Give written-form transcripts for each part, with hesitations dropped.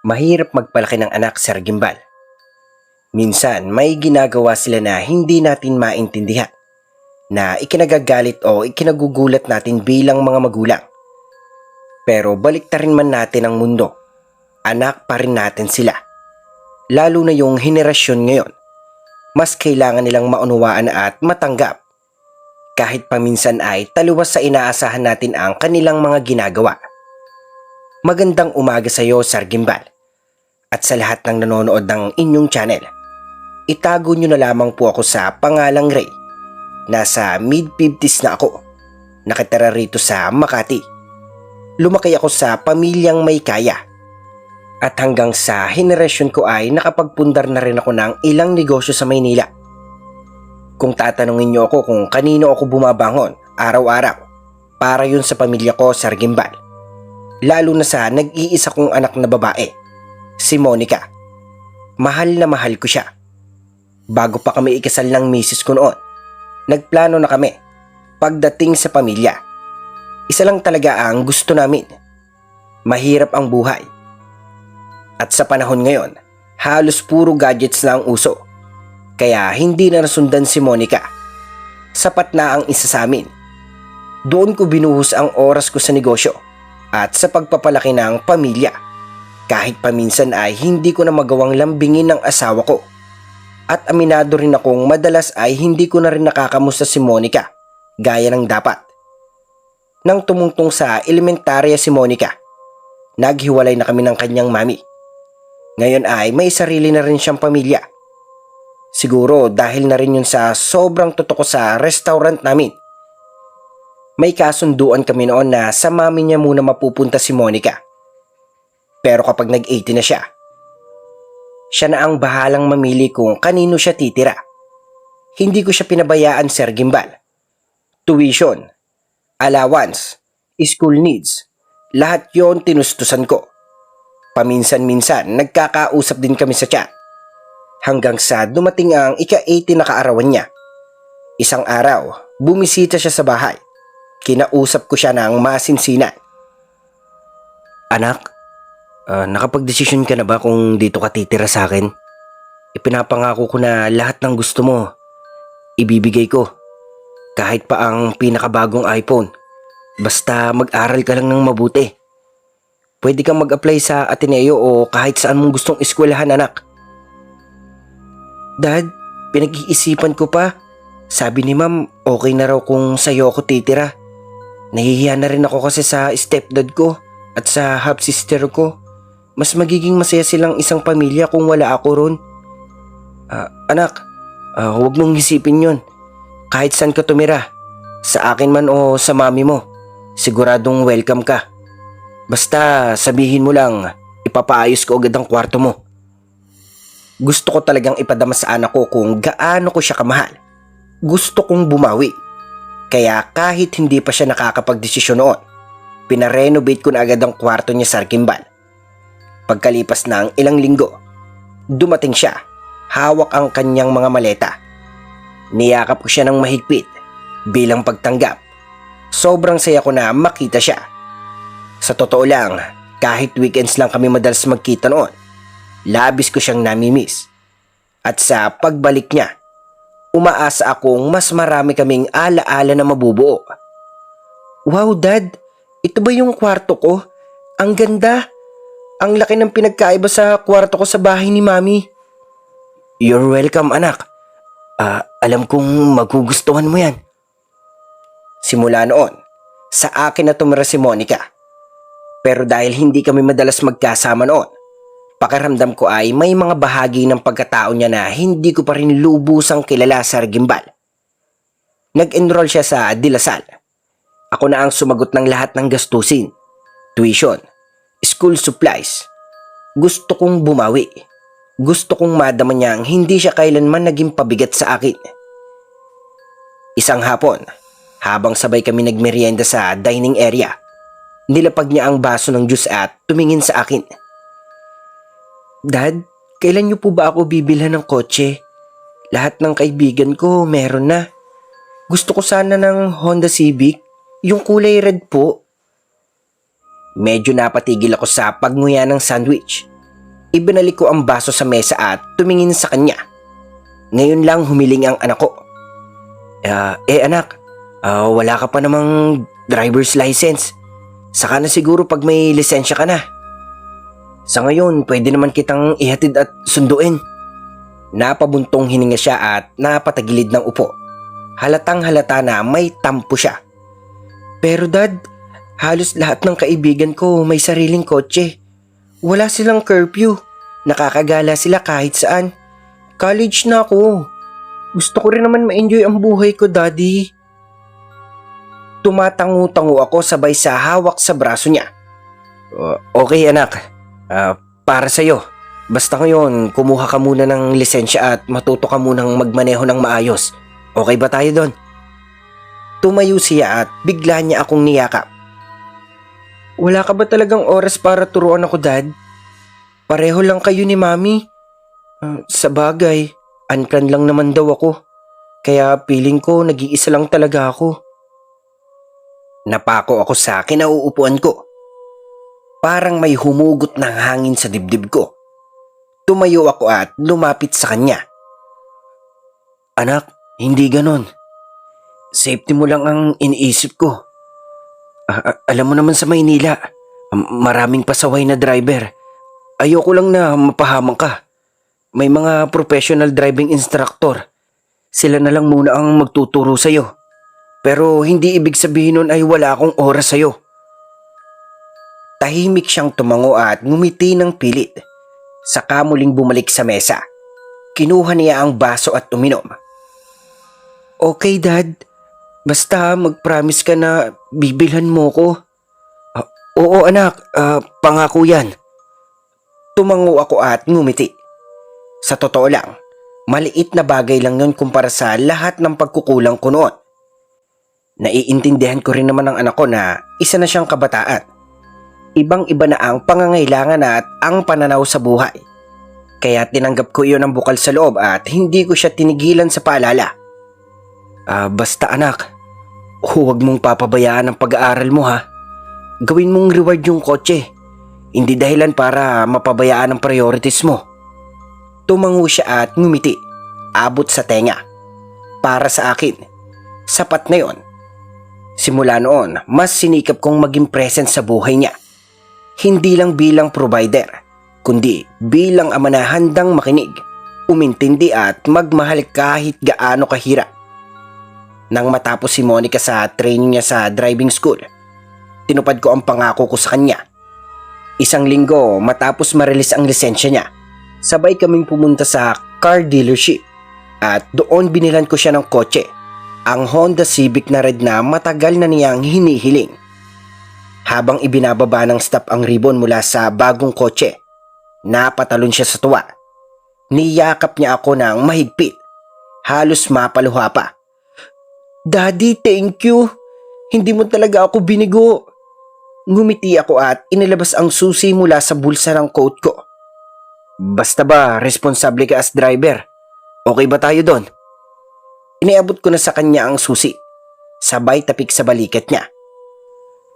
Mahirap magpalaki ng anak, Sir Gimbal. Minsan, may ginagawa sila na hindi natin maintindihan, na ikinagagalit o ikinagugulat natin bilang mga magulang. Pero baliktarin man natin ang mundo, anak pa rin natin sila. Lalo na yung henerasyon ngayon, mas kailangan nilang maunawaan at matanggap. Kahit paminsan ay taliwas sa inaasahan natin ang kanilang mga ginagawa. Magandang umaga sa iyo, Sir Gimbal. At sa lahat ng nanonood ng inyong channel, itago nyo na lamang po ako sa pangalang Ray. Nasa mid-50s na ako. Nakatira rito sa Makati. Lumaki ako sa pamilyang may kaya. At hanggang sa henerasyon ko ay nakapagpundar na rin ako ng ilang negosyo sa Maynila. Kung tatanungin nyo ako kung kanino ako bumabangon araw-araw, para yun sa pamilya ko, Sir Gimbal. Lalo na sa nag-iisa kong anak na babae, si Monica. Mahal na mahal ko siya. Bago pa kami ikasal ng misis ko noon, nagplano na kami pagdating sa pamilya. Isa lang talaga ang gusto namin. Mahirap ang buhay. At sa panahon ngayon, halos puro gadgets na ang uso. Kaya hindi na nasundan si Monica. Sapat na ang isa sa amin. Doon ko binuhos ang oras ko sa negosyo at sa pagpapalaki ng pamilya. Kahit paminsan ay hindi ko na magawang lambingin ng asawa ko. At aminado rin akong madalas ay hindi ko na rin nakakamusta si Monica gaya ng dapat. Nang tumungtong sa elementarya si Monica, naghiwalay na kami ng kanyang mami. Ngayon ay may sarili na rin siyang pamilya. Siguro dahil na rin yun sa sobrang totoo sa restaurant namin. May kasunduan kami noon na sa mami niya muna mapupunta si Monica. Pero kapag nag-18 na siya, siya na ang bahalang mamili kung kanino siya titira. Hindi ko siya pinabayaan, Sir Gimbal. Tuition, allowance, school needs, lahat yon tinustusan ko. Paminsan-minsan nagkakausap din kami sa chat. Hanggang sa dumating ang ika-18 na kaarawan niya. Isang araw, bumisita siya sa bahay. Kinausap ko siya ng masinsinan. Anak, nakapag-desisyon ka na ba kung dito ka titira sa akin? Ipinapangako ko na lahat ng gusto mo, ibibigay ko. Kahit pa ang pinakabagong iPhone. Basta mag-aral ka lang ng mabuti. Pwede kang mag-apply sa Ateneo o kahit saan mong gustong eskwelahan, anak. Dad, pinag-iisipan ko pa. Sabi ni ma'am, okay na raw kung sa'yo ako titira. Nahihiya na rin ako kasi sa stepdad ko at sa half-sister ko. Mas magiging masaya silang isang pamilya kung wala ako ron. Anak, huwag mong isipin yun. Kahit saan ka tumira, sa akin man o sa mami mo, siguradong welcome ka. Basta sabihin mo lang, ipapaayos ko agad ang kwarto mo. Gusto ko talagang ipadama sa anak ko kung gaano ko siya kamahal. Gusto kong bumawi. Kaya kahit hindi pa siya nakakapagdesisyon noon, pinarenovate ko na agad ang kwarto niya, Sir Gimbal. Pagkalipas ng ilang linggo, dumating siya, hawak ang kanyang mga maleta. Niyakap ko siya ng mahigpit bilang pagtanggap. Sobrang saya ko na makita siya. Sa totoo lang, kahit weekends lang kami madalas magkita noon, labis ko siyang namimiss. At sa pagbalik niya, umaasa akong mas marami kaming alaala na mabubuo. Wow, Dad! Ito ba yung kwarto ko? Ang ganda! Ang laki ng pinagkaiba sa kwarto ko sa bahay ni Mami. You're welcome, anak. Alam kong magugustuhan mo yan. Simula noon, sa akin na tumira si Monica. Pero dahil hindi kami madalas magkasama noon, pakiramdam ko ay may mga bahagi ng pagkatao niya na hindi ko pa rin lubusang kilala, Sir Gimbal. Nag-enroll siya sa De La Salle. Ako na ang sumagot ng lahat ng gastusin, tuition, school supplies. Gusto kong bumawi. Gusto kong madama niyang hindi siya kailanman naging pabigat sa akin. Isang hapon, habang sabay kami nagmerienda sa dining area, nilapag niya ang baso ng juice at tumingin sa akin. Dad, kailan niyo po ba ako bibilhan ng kotse? Lahat ng kaibigan ko meron na. Gusto ko sana ng Honda Civic, yung kulay red po. Medyo napatigil ako sa pagnguya ng sandwich. Ibinalik ko ang baso sa mesa at tumingin sa kanya. Ngayon lang humiling ang anak ko. Anak, wala ka pa namang driver's license. Saka na siguro pag may lisensya ka na. Sa ngayon, pwede naman kitang ihatid at sunduin. Napabuntong hininga siya at napatagilid ng upo. Halatang halata na may tampo siya. Pero dad, halos lahat ng kaibigan ko may sariling kotse. Wala silang curfew. Nakakagala sila kahit saan. College na ako. Gusto ko rin naman ma-enjoy ang buhay ko, daddy. Tumatango-tango ako sabay sa hawak sa braso niya. Okay anak, para sa'yo. Basta ngayon, kumuha ka muna ng lisensya at matuto ka munang magmaneho ng maayos. Okay ba tayo doon? Tumayo siya at bigla niya akong niyakap. Wala ka ba talagang oras para turuan ako, dad? Pareho lang kayo ni mami. Sa bagay, unplanned lang naman daw ako. Kaya feeling ko nag-iisa lang talaga ako. Napako ako sa kinauupuan ko. Parang may humugot ng hangin sa dibdib ko. Tumayo ako at lumapit sa kanya. Anak, hindi ganon. Safety mo lang ang iniisip ko. Alam mo naman sa Maynila, maraming pasaway na driver. Ayoko lang na mapahamak ka. May mga professional driving instructor. Sila na lang muna ang magtuturo sa'yo. Pero hindi ibig sabihin nun ay wala akong oras sa'yo. Tahimik siyang tumango at ngumiti ng pilit. Saka muling bumalik sa mesa. Kinuha niya ang baso at uminom. Okay, dad. Basta mag-promise ka na bibilhan mo ko. Oo anak, pangako yan. Tumango ako at ngumiti. Sa totoo lang, maliit na bagay lang yun kumpara sa lahat ng pagkukulang ko noon. Naiintindihan ko rin naman ng anak ko na isa na siyang kabataan. Ibang-iba na ang pangangailangan at ang pananaw sa buhay. Kaya tinanggap ko iyon ng bukal sa loob at hindi ko siya tinigilan sa paalala. Basta anak, huwag mong papabayaan ang pag-aaral mo ha. Gawin mong reward yung kotse. Hindi dahilan para mapabayaan ang priorities mo. Tumango siya at ngumiti. Abot sa tenga. Para sa akin, sapat na yon. Simula noon, mas sinikap kong maging present sa buhay niya. Hindi lang bilang provider, kundi bilang ama na handang makinig, umintindi at magmahal kahit gaano kahirap. Nang matapos si Monica sa training niya sa driving school, tinupad ko ang pangako ko sa kanya. Isang linggo matapos ma-release ang lisensya niya, sabay kaming pumunta sa car dealership at doon binilan ko siya ng kotse, ang Honda Civic na red na matagal na niyang hinihiling. Habang ibinababa ng stop ang ribbon mula sa bagong kotse, napatalon siya sa tuwa. Niyakap niya ako ng mahigpit, halos mapaluha pa. Daddy, thank you. Hindi mo talaga ako binigo. Ngumiti ako at inilabas ang susi mula sa bulsa ng coat ko. Basta ba, responsable ka as driver? Okay ba tayo doon? Iniabot ko na sa kanya ang susi. Sabay tapik sa balikat niya.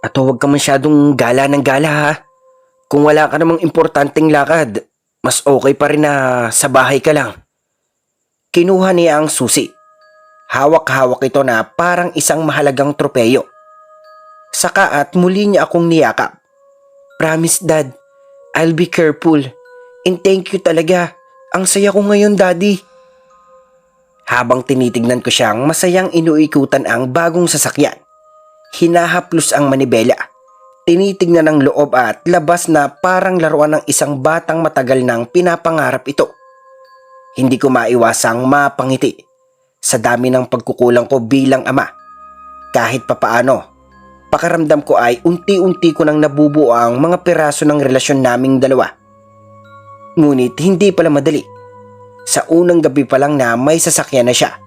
At huwag ka masyadong gala ng gala ha. Kung wala ka namang importanteng lakad, mas okay pa rin na sa bahay ka lang. Kinuha niya ang susi. Hawak-hawak ito na parang isang mahalagang tropeyo. Saka at muli niya akong niyakap. Promise dad, I'll be careful. And thank you talaga. Ang saya ko ngayon daddy. Habang tinitignan ko siyang masayang inuikutan ang bagong sasakyan, hinahaplos ang manibela. Tinitignan ang loob at labas na parang laruan ng isang batang matagal nang pinapangarap ito. Hindi ko maiwasang mapangiti sa dami ng pagkukulang ko bilang ama. Kahit papaano, pakaramdam ko ay unti-unti ko nang nabubuo ang mga piraso ng relasyon naming dalawa. Ngunit hindi pala madali. Sa unang gabi pa lang na may sasakyan na siya,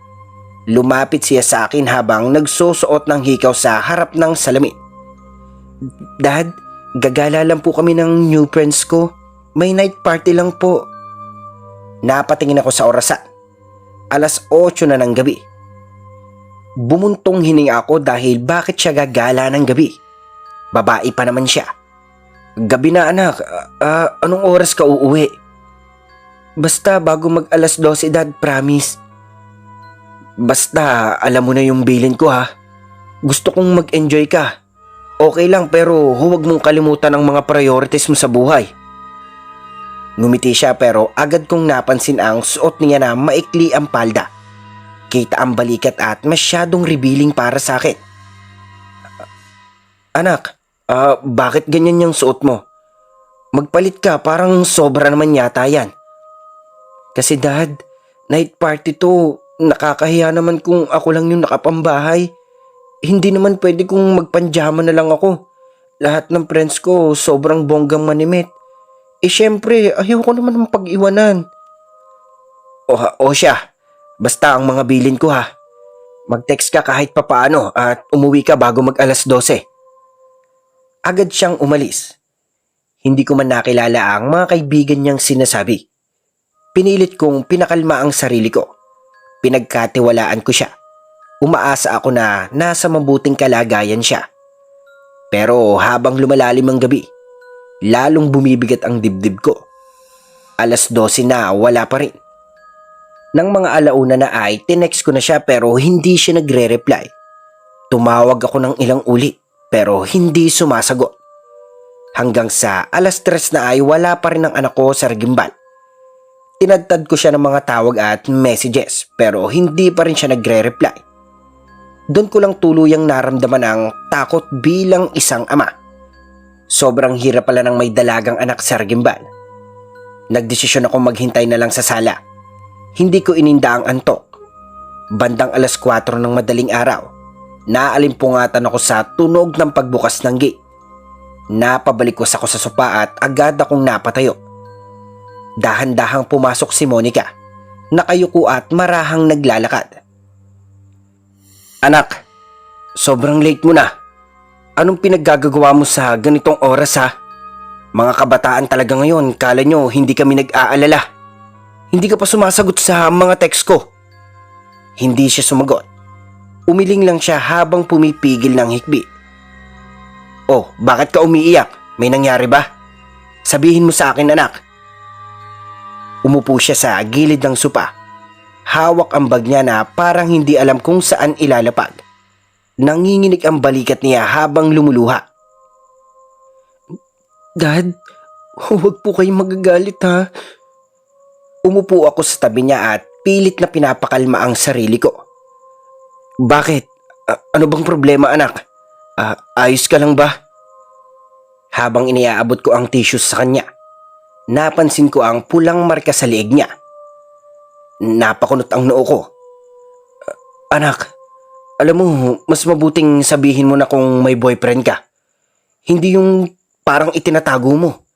lumapit siya sa akin habang nagsusuot ng hikaw sa harap ng salamin. Dad, gagala lang po kami ng new friends ko. May night party lang po. Napatingin ako sa orasan. 8:00 na ng gabi. Bumuntong hininga ako dahil bakit siya gagala ng gabi? Babae pa naman siya. Gabi na anak, anong oras ka uuwi? Basta bago mag alas 12, Dad, promise. Basta alam mo na yung bilin ko ha. Gusto kong mag-enjoy ka. Okay lang pero huwag mong kalimutan ang mga priorities mo sa buhay. Ngumiti siya pero agad kong napansin ang suot niya na maikli ang palda. Kita ang balikat at masyadong revealing para sa akin. Anak, bakit ganyan yung suot mo? Magpalit ka, parang sobra naman yata yan. Kasi Dad, night party to, nakakahiya naman kung ako lang yung nakapambahay. Hindi naman pwede kung magpanjama na lang ako. Lahat ng friends ko sobrang bonggang manimit. Syempre, ayaw ko naman pag-iwanan. O siya, basta ang mga bilin ko ha. Mag-text ka kahit papaano at umuwi ka bago mag alas 12. Agad siyang umalis. Hindi ko man nakilala ang mga kaibigan niyang sinasabi. Pinilit kong pinakalma ang sarili ko. Pinagkatiwalaan ko siya. Umaasa ako na nasa mabuting kalagayan siya. Pero habang lumalalim ang gabi, lalong bumibigat ang dibdib ko. Alas 12 na, wala pa rin. Nang mga alauna na ay tinext ko na siya pero hindi siya nagre-reply. Tumawag ako ng ilang ulit pero hindi sumasagot. Hanggang sa alas 3 na ay wala pa rin ang anak ko sa Gimbal. Tinadtad ko siya ng mga tawag at messages pero hindi pa rin siya nagre-reply. Doon ko lang tuluyang naramdaman ang takot bilang isang ama. Sobrang hirap pala ng may dalagang anak sa Gimbal. Nagdesisyon ako maghintay na lang sa sala. Hindi ko ininda ang antok. Bandang alas 4 ng madaling araw, naalimpungatan ako sa tunog ng pagbukas ng gate. Napabalikos ako sa sopa at agad akong napatayo. Dahan-dahang pumasok si Monica, nakayuko at marahang naglalakad. Anak, sobrang late mo na. Anong pinaggagawa mo sa ganitong oras ha? Mga kabataan talaga ngayon, kala nyo hindi kami nag-aalala. Hindi ka pa sumasagot sa mga text ko. Hindi siya sumagot. Umiling lang siya habang pumipigil ng hikbi. Oh, bakit ka umiiyak? May nangyari ba? Sabihin mo sa akin, anak. Umupo siya sa gilid ng sopa. Hawak ang bag niya na parang hindi alam kung saan ilalapag. Nanginginig ang balikat niya habang lumuluha. Dad, huwag po kayong magagalit ha. Umupo ako sa tabi niya at pilit na pinapakalma ang sarili ko. Bakit? Ano bang problema, anak? Ayos ka lang ba? Habang iniaabot ko ang tissues sa kanya, napansin ko ang pulang marka sa leeg niya. Napakunot ang noo ko. Anak, alam mo, mas mabuting sabihin mo na kung may boyfriend ka. Hindi yung parang itinatago mo.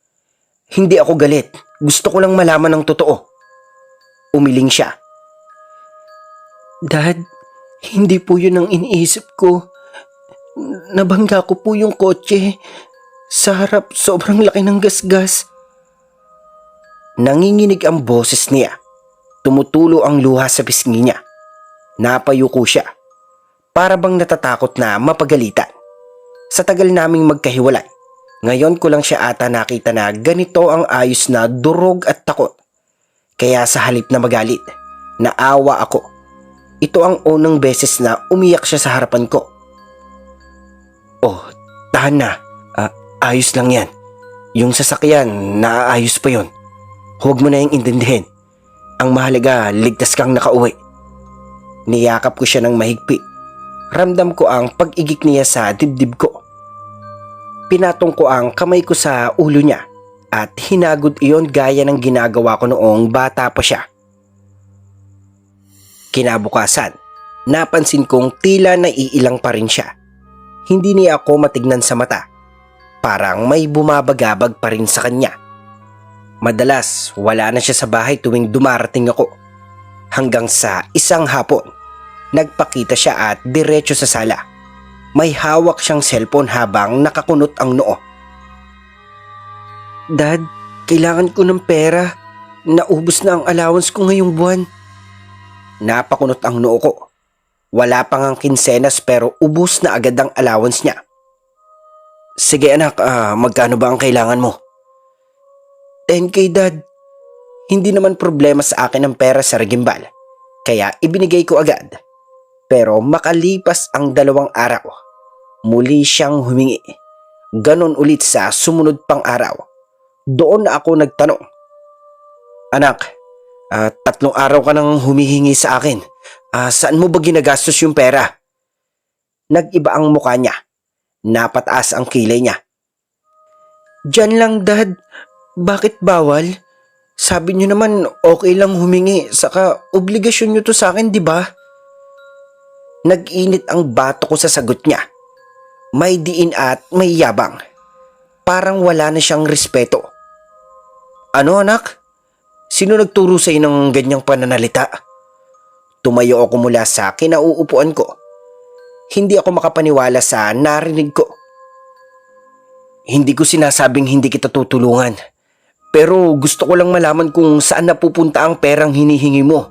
Hindi ako galit. Gusto ko lang malaman ng totoo. Umiling siya. Dad, hindi po yun ang iniisip ko. Nabangga ko po yung kotse. Sa harap, sobrang laki ng gasgas. Nanginginig ang boses niya. Tumutulo ang luha sa pisngi niya. Napayuko siya. Para bang natatakot na mapagalitan. Sa tagal naming magkahiwalay, ngayon ko lang siya ata nakita na ganito ang ayos na durog at takot. Kaya sa halip na magalit, naawa ako. Ito ang unang beses na umiyak siya sa harapan ko. Oh, tahan na. Ayos lang yan. Yung sasakyan, naaayos pa yon. Huwag mo na yung intindihin. Ang mahalaga, ligtas kang nakauwi. Niyakap ko siya ng mahigpit. Ramdam ko ang pag-igik niya sa dibdib ko. Pinatong ko ang kamay ko sa ulo niya at hinagod iyon gaya ng ginagawa ko noong bata pa siya. Kinabukasan, napansin kong tila naiilang pa rin siya. Hindi niya ako matignan sa mata. Parang may bumabagabag pa rin sa kanya. Madalas, wala na siya sa bahay tuwing dumarating ako. Hanggang sa isang hapon, nagpakita siya at diretso sa sala. May hawak siyang cellphone habang nakakunot ang noo. Dad, kailangan ko ng pera. Naubos na ang allowance ko ngayong buwan. Napakunot ang noo ko. Wala pang ang kinsenas pero ubos na agad ang allowance niya. Sige anak, magkano ba ang kailangan mo? 10K, Dad. Hindi naman problema sa akin ang pera, Sir Gimbal. Kaya ibinigay ko agad. Pero makalipas ang 2 araw, muli siyang humingi. Ganon ulit sa sumunod pang araw. Doon na ako nagtanong. Anak, 3 araw ka nang humihingi sa akin. Saan mo ba ginagastos yung pera? Nag-iba ang mukha niya. Napataas ang kilay niya. Diyan lang, Dad. Bakit bawal? Sabi niyo naman okay lang humingi, saka obligasyon niyo to sa akin, di ba? Nag-init ang bato ko sa sagot niya. May diin at may yabang. Parang wala na siyang respeto. Ano, anak? Sino nagturo sa'yo ng ganyang pananalita? Tumayo ako mula sa kinauupuan ko. Hindi ako makapaniwala sa narinig ko. Hindi ko sinasabing hindi kita tutulungan. Pero gusto ko lang malaman kung saan napupunta ang perang hinihingi mo.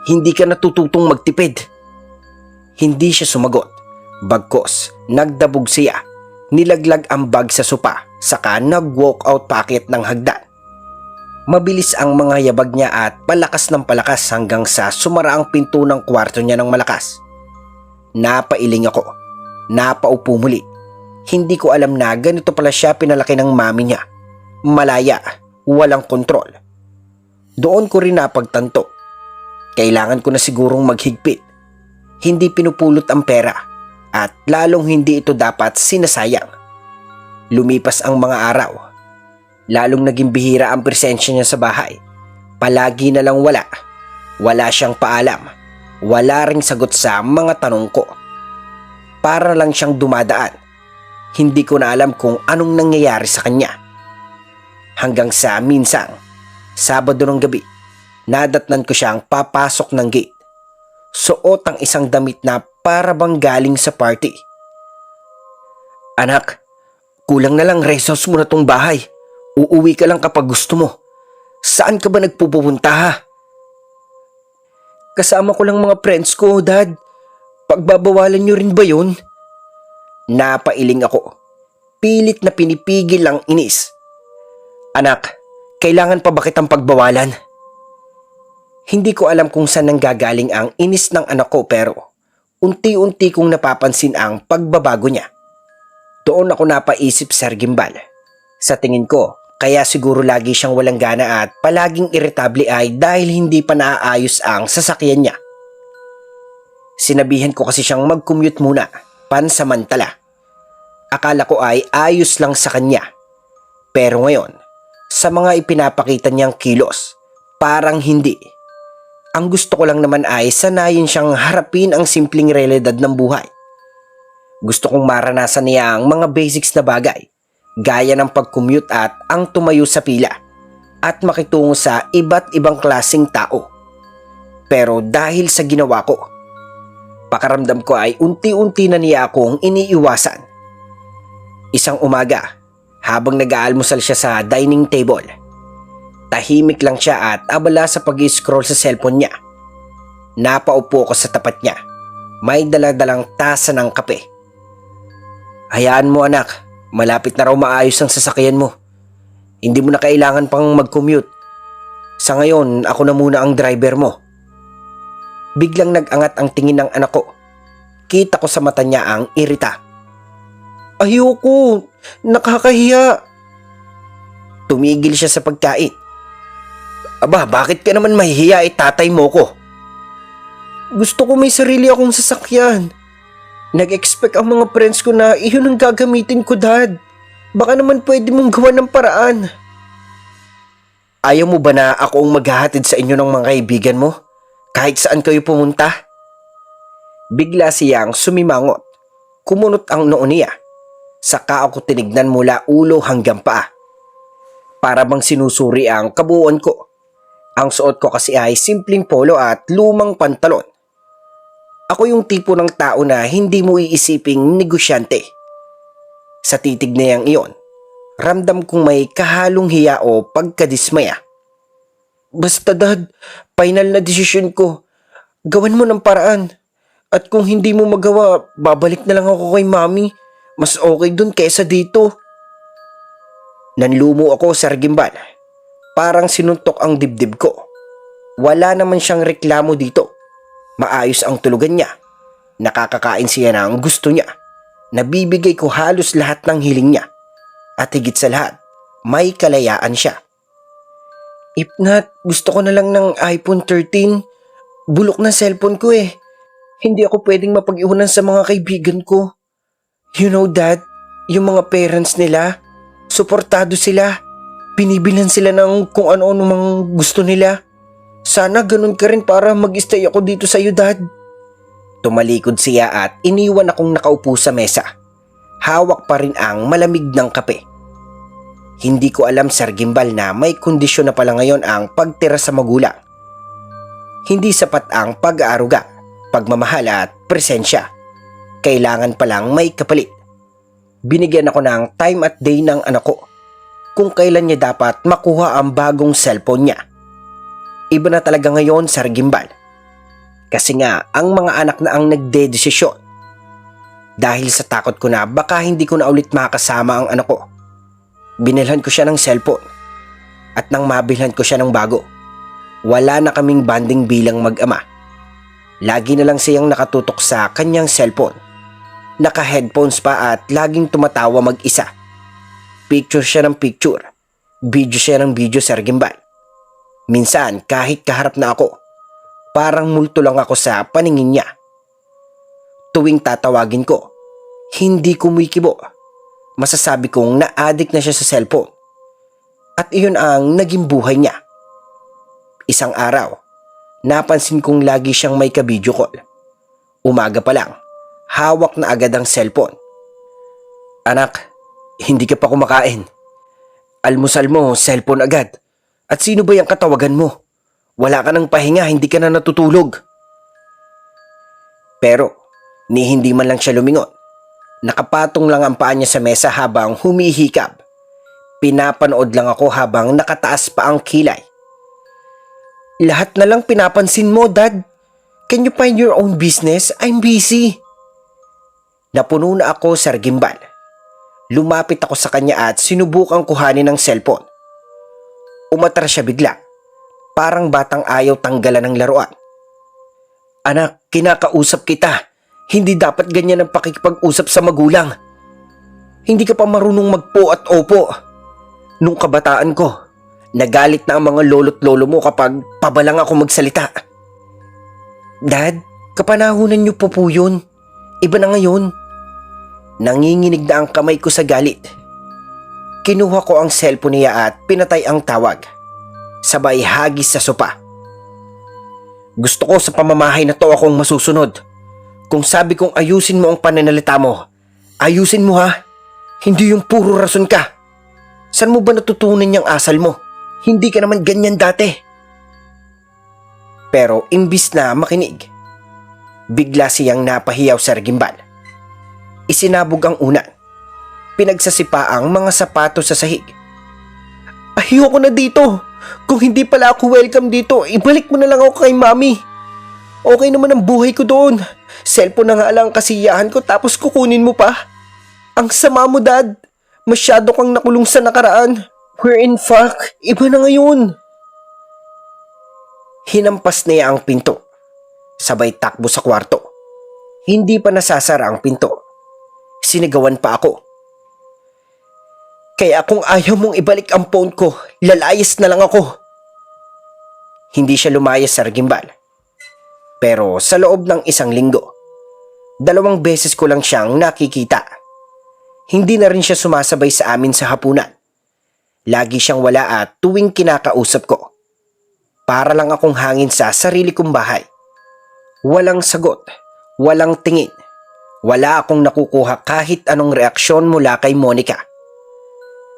Hindi ka natututong magtipid. Hindi siya sumagot. Bagkos, nagdabog siya. Nilaglag ang bag sa sopa, saka nag-walk out packet ng hagdan. Mabilis ang mga yabag niya at palakas ng palakas hanggang sa sumara ang pinto ng kwarto niya ng malakas. Napailing ako. Napaupo muli. Hindi ko alam na ganito pala siya pinalaki ng mami niya. Malaya, walang kontrol. Doon ko rin napagtanto. Kailangan ko na sigurong maghigpit. Hindi pinupulot ang pera at lalong hindi ito dapat sinasayang. Lumipas ang mga araw. Lalong naging bihira ang presensya niya sa bahay. Palagi na lang wala. Wala siyang paalam. Wala ring sagot sa mga tanong ko. Para lang siyang dumadaan. Hindi ko na alam kung anong nangyayari sa kanya. Hanggang sa minsang, Sabado ng gabi, nadatnan ko siyang papasok ng gate. Suot ang isang damit na para bang galing sa party. Anak, kulang na lang rest house mo na tong bahay. Uuwi ka lang kapag gusto mo. Saan ka ba nagpupunta ha? Kasama ko lang mga friends ko, Dad. Pagbabawalan niyo rin ba yun? Napailing ako. Pilit na pinipigil ang inis. Anak, kailangan pa ba kitang pagbawalan? Hindi ko alam kung saan nanggagaling ang inis ng anak ko pero unti-unti kong napapansin ang pagbabago niya. Doon ako napaisip, Sir Gimbal. Sa tingin ko, kaya siguro lagi siyang walang gana at palaging iritable ay dahil hindi pa naaayos ang sasakyan niya. Sinabihan ko kasi siyang mag-commute muna, pansamantala. Akala ko ay ayos lang sa kanya. Pero ngayon, sa mga ipinapakita niyang kilos, parang hindi. Ang gusto ko lang naman ay sanayin siyang harapin ang simpleng realidad ng buhay. Gusto kong maranasan niya ang mga basics na bagay, gaya ng pag-commute at ang tumayo sa pila, at makitungo sa iba't ibang klaseng tao. Pero dahil sa ginawa ko, pakaramdam ko ay unti-unti na niya akong iniiwasan. Isang umaga, habang nag-aalmusal siya sa dining table, tahimik lang siya at abala sa pag-scroll sa cellphone niya. Napaupo ko sa tapat niya. May daladalang tasa ng kape. Hayaan mo, anak, malapit na raw maayos ang sasakyan mo. Hindi mo na kailangan pang mag-commute. Sa ngayon, ako na muna ang driver mo. Biglang nag-angat ang tingin ng anak ko. Kita ko sa mata niya ang irita. Ayoko, nakakahiya. Tumigil siya sa pagkain. Aba, bakit ka naman mahihiya, tatay mo ko? Gusto ko may sarili akong sasakyan. Nag-expect ang mga friends ko na iyon ang gagamitin ko, Dad. Baka naman pwede mong gawa ng paraan. Ayaw mo ba na ako ang maghahatid sa inyo ng mga kaibigan mo? Kahit saan kayo pumunta? Bigla siyang sumimangot. Kumunot ang noo niya. Saka ako tinignan mula ulo hanggang paa. Para bang sinusuri ang kabuuan ko. Ang suot ko kasi ay simpleng polo at lumang pantalon. Ako yung tipo ng tao na hindi mo iisiping negosyante. Sa titig na yang iyon, ramdam kong may kahalong hiya o pagkadismaya. Basta, Dad, final na desisyon ko. Gawan mo ng paraan. At kung hindi mo magawa, babalik na lang ako kay Mami. Mas okay dun kesa dito. Nanlumo ako, Sir Gimbal. Parang sinuntok ang dibdib ko. Wala naman siyang reklamo dito. Maayos ang tulugan niya. Nakakakain siya ng gusto niya. Nabibigay ko halos lahat ng hiling niya. At higit sa lahat, may kalayaan siya. If not, gusto ko na lang ng iPhone 13. Bulok na cellphone ko eh. Hindi ako pwedeng mapag-iwanan sa mga kaibigan ko. You know Dad, yung mga parents nila, suportado sila. Binibilhan sila ng kung ano-ano mga gusto nila. Sana ganun ka rin para mag-stay ako dito sa iyo, Dad. Tumalikod siya at iniwan akong nakaupo sa mesa. Hawak pa rin ang malamig ng kape. Hindi ko alam, Sir Gimbal, na may kondisyon na pala ngayon ang pagtira sa magulang. Hindi sapat ang pag-aaruga, pagmamahal at presensya. Kailangan palang may kapalit. Binigyan ako ng time at day ng anak ko kung kailan niya dapat makuha ang bagong cellphone niya. Iba na talaga ngayon, Sir Gimbal. Kasi nga, ang mga anak na ang nagdedesisyon. Dahil sa takot ko na baka hindi ko na ulit makasama ang anak ko. Binilhan ko siya ng cellphone. At nang mabilhan ko siya ng bago, wala na kaming banding bilang mag-ama. Lagi na lang siyang nakatutok sa kanyang cellphone. Naka-headphones pa at laging tumatawa mag-isa. Picture siya ng picture. Video siya ng video, Sir Gimbal. Minsan kahit kaharap na ako, parang multo lang ako sa paningin niya. Tuwing tatawagin ko, hindi kumikibo. Masasabi kong na-addict na siya sa cellphone. At iyon ang naging buhay niya. Isang araw, napansin kong lagi siyang may ka-video call. Umaga pa lang, hawak na agad ang cellphone. Anak, hindi ka pa kumakain. Almusal mo, cellphone agad. At sino ba yung katawagan mo? Wala ka ng pahinga, hindi ka na natutulog. Pero, ni hindi man lang siya lumingon. Nakapatong lang ang paa niya sa mesa habang humihikab. Pinapanood lang ako habang nakataas pa ang kilay. Lahat na lang pinapansin mo, Dad. Can you find your own business? I'm busy. Napuno na ako, Sir Gimbal. Lumapit ako sa kanya at sinubukang kuhanin ng cellphone. Umatras siya bigla. Parang batang ayaw tanggalan ng laruan. Anak, kinakausap kita. Hindi dapat ganyan ang pakikipag-usap sa magulang. Hindi ka pa marunong magpo at opo. Nung kabataan ko, nagalit na ang mga lolo't lolo mo kapag pabalang ako magsalita. Dad, kapanahunan niyo po yun. Iba na ngayon. Nanginginig na ang kamay ko sa galit. Kinuha ko ang cellphone niya at pinatay ang tawag. Sabay hagis sa sopa. Gusto ko sa pamamahay na to akong masusunod. Kung sabi kong ayusin mo ang pananalita mo, ayusin mo ha. Hindi yung puro rason ka. Saan mo ba natutunan yung asal mo? Hindi ka naman ganyan dati. Pero imbis na makinig, bigla siyang napahiyaw, Sir Gimbal. Isinabog ang unan. Pinagsasipa ang mga sapatos sa sahig. Ayoko na dito. Kung hindi pala ako welcome dito, ibalik mo na lang ako kay Mami. Okay naman ang buhay ko doon. Cellphone na nga lang ang kasiyahan ko tapos kukunin mo pa. Ang sama mo, Dad. Masyado kang nakulong sa nakaraan. We're in fact, iba na ngayon. Hinampas niya ang pinto. Sabay takbo sa kwarto. Hindi pa nasasara ang pinto. Sinigawan pa ako. Kaya kung ayaw mong ibalik ang phone ko, lalayas na lang ako. Hindi siya lumayas, Sir Gimbal. Pero sa loob ng isang linggo, 2 beses ko lang siyang nakikita. Hindi na rin siya sumasabay sa amin sa hapunan. Lagi siyang wala at tuwing kinakausap ko, para lang akong hangin sa sarili kong bahay. Walang sagot, walang tingin. Wala akong nakukuha kahit anong reaksyon mula kay Monica.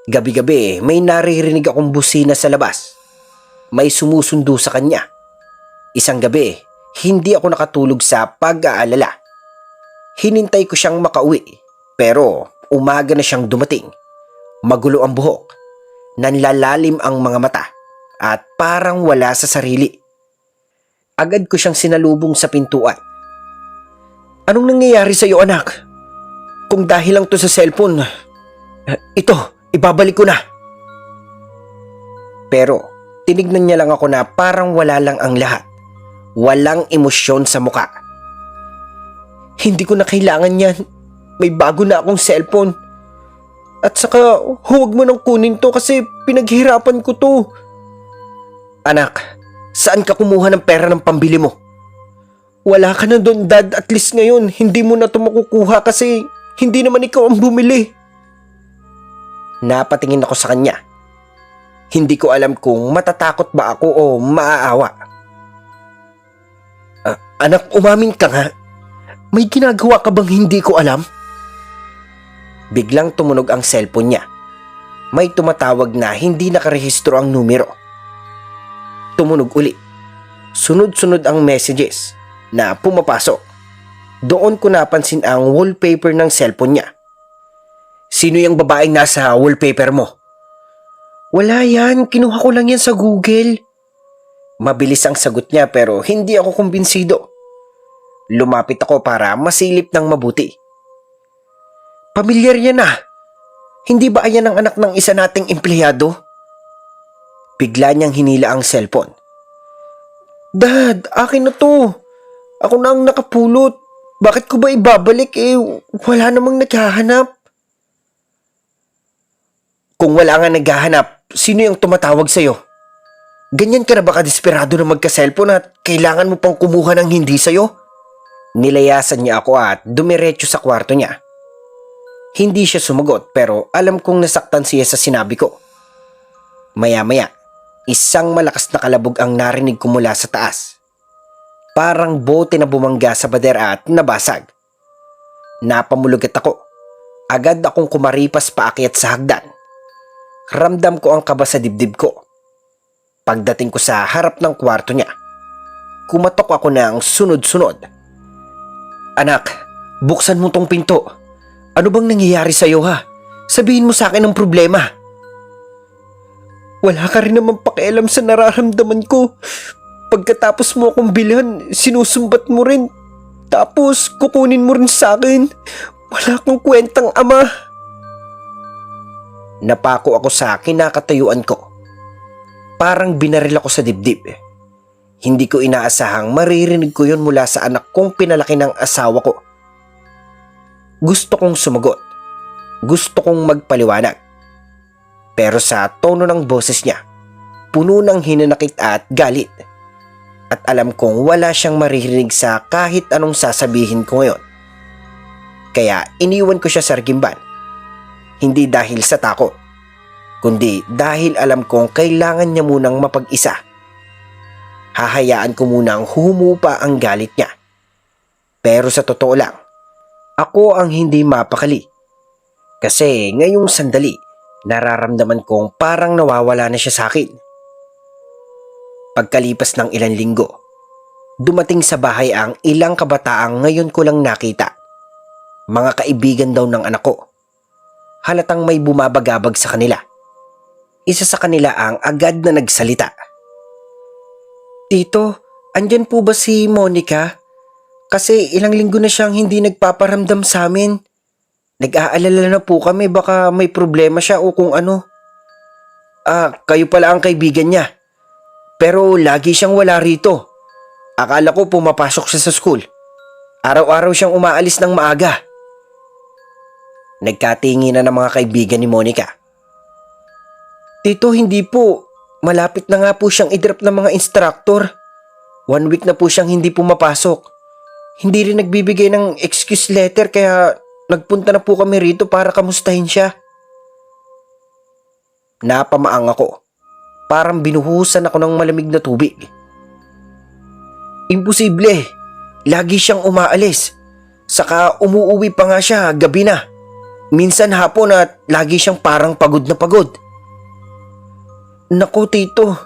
Gabi-gabi may naririnig akong busina sa labas. May sumusundo sa kanya. Isang gabi, hindi ako nakatulog sa pag-aalala. Hinintay ko siyang makauwi, pero umaga na siyang dumating. Magulo ang buhok, nanlalalim ang mga mata, at parang wala sa sarili. Agad ko siyang sinalubong sa pintuan. Anong nangyayari sa iyo, anak? Kung dahil lang to sa cellphone, ito, ibabalik ko na. Pero tinignan niya lang ako na parang wala lang ang lahat. Walang emosyon sa muka. Hindi ko na kailangan yan. May bago na akong cellphone. At saka huwag mo nang kunin to kasi pinaghirapan ko to. Anak, saan ka kumuha ng pera ng pambili mo? Wala ka na doon, Dad. At least ngayon, hindi mo na to makukuha kasi hindi naman ikaw ang bumili. Napatingin ako sa kanya. Hindi ko alam kung matatakot ba ako o maaawa. Anak, umamin ka nga. May ginagawa ka bang hindi ko alam? Biglang tumunog ang cellphone niya. May tumatawag na hindi nakarehistro ang numero. Tumunog uli. Sunod-sunod ang messages na pumapasok. Doon ko napansin ang wallpaper ng cellphone niya. Sino yung babaeng nasa wallpaper mo? Wala yan, kinuha ko lang yan sa Google. Mabilis ang sagot niya pero hindi ako kumbinsido. Lumapit ako para masilip ng mabuti. Pamilyar yan ah. Hindi ba ayan ang anak ng isa nating empleyado? Bigla niyang hinila ang cellphone. Dad, akin na to. Ako na ang nakapulot. Bakit ko ba ibabalik wala namang naghahanap. Kung wala nga naghahanap, sino yung tumatawag sa'yo? Ganyan ka na ba kadesperado na magka-cellphone at kailangan mo pang kumuha ng hindi sa'yo? Nilayasan niya ako at dumiretso sa kwarto niya. Hindi siya sumagot pero alam kong nasaktan siya sa sinabi ko. Maya-maya, isang malakas na kalabog ang narinig ko mula sa taas. Parang bote na bumangga sa pader at nabasag. Napamulugat ako. Agad akong kumaripas paakyat sa hagdan. Ramdam ko ang kaba sa dibdib ko. Pagdating ko sa harap ng kwarto niya, kumatok ako ng sunod-sunod. Anak, buksan mo tong pinto. Ano bang nangyayari sa'yo ha? Sabihin mo sa akin ang problema. Wala ka rin naman pakialam sa nararamdaman ko. Pagkatapos mo akong bilhan, sinusumbat mo rin. Tapos kukunin mo rin sa akin. Wala kang kwentang ama. Napako ako sa kinakatayuan ko. Parang binaril ako sa dibdib. Hindi ko inaasahang maririnig ko yun mula sa anak kong pinalaki ng asawa ko. Gusto kong sumagot. Gusto kong magpaliwanag. Pero sa tono ng boses niya, puno ng hinanakit at galit. At alam kong wala siyang maririnig sa kahit anong sasabihin ko ngayon. Kaya iniwan ko siya sa Gimbal. Hindi dahil sa takot, kundi dahil alam kong kailangan niya munang mapag-isa. Hahayaan ko munang humupa ang galit niya. Pero sa totoo lang, ako ang hindi mapakali. Kasi ngayong sandali, nararamdaman kong parang nawawala na siya sa akin. Pagkalipas ng ilang linggo, dumating sa bahay ang ilang kabataang ngayon ko lang nakita. Mga kaibigan daw ng anak ko. Halatang may bumabagabag sa kanila. Isa sa kanila ang agad na nagsalita. Tito, andyan po ba si Monica? Kasi ilang linggo na siyang hindi nagpaparamdam sa amin. Nag-aalala na po kami baka may problema siya o kung ano. Kayo pala ang kaibigan niya. Pero lagi siyang wala rito. Akala ko pumapasok siya sa school. Araw-araw siyang umaalis ng maaga. Nagkatingi na ng mga kaibigan ni Monica. Tito, hindi po. Malapit na nga po siyang i-drop ng mga instructor. 1 week na po siyang hindi pumapasok. Hindi rin nagbibigay ng excuse letter kaya nagpunta na po kami rito para kamustahin siya. Napamaang ako. Parang binuhusan ako ng malamig na tubig. Imposible. Lagi siyang umaalis. Saka umuuwi pa nga siya gabi na. Minsan hapon at lagi siyang parang pagod na pagod. Naku tito,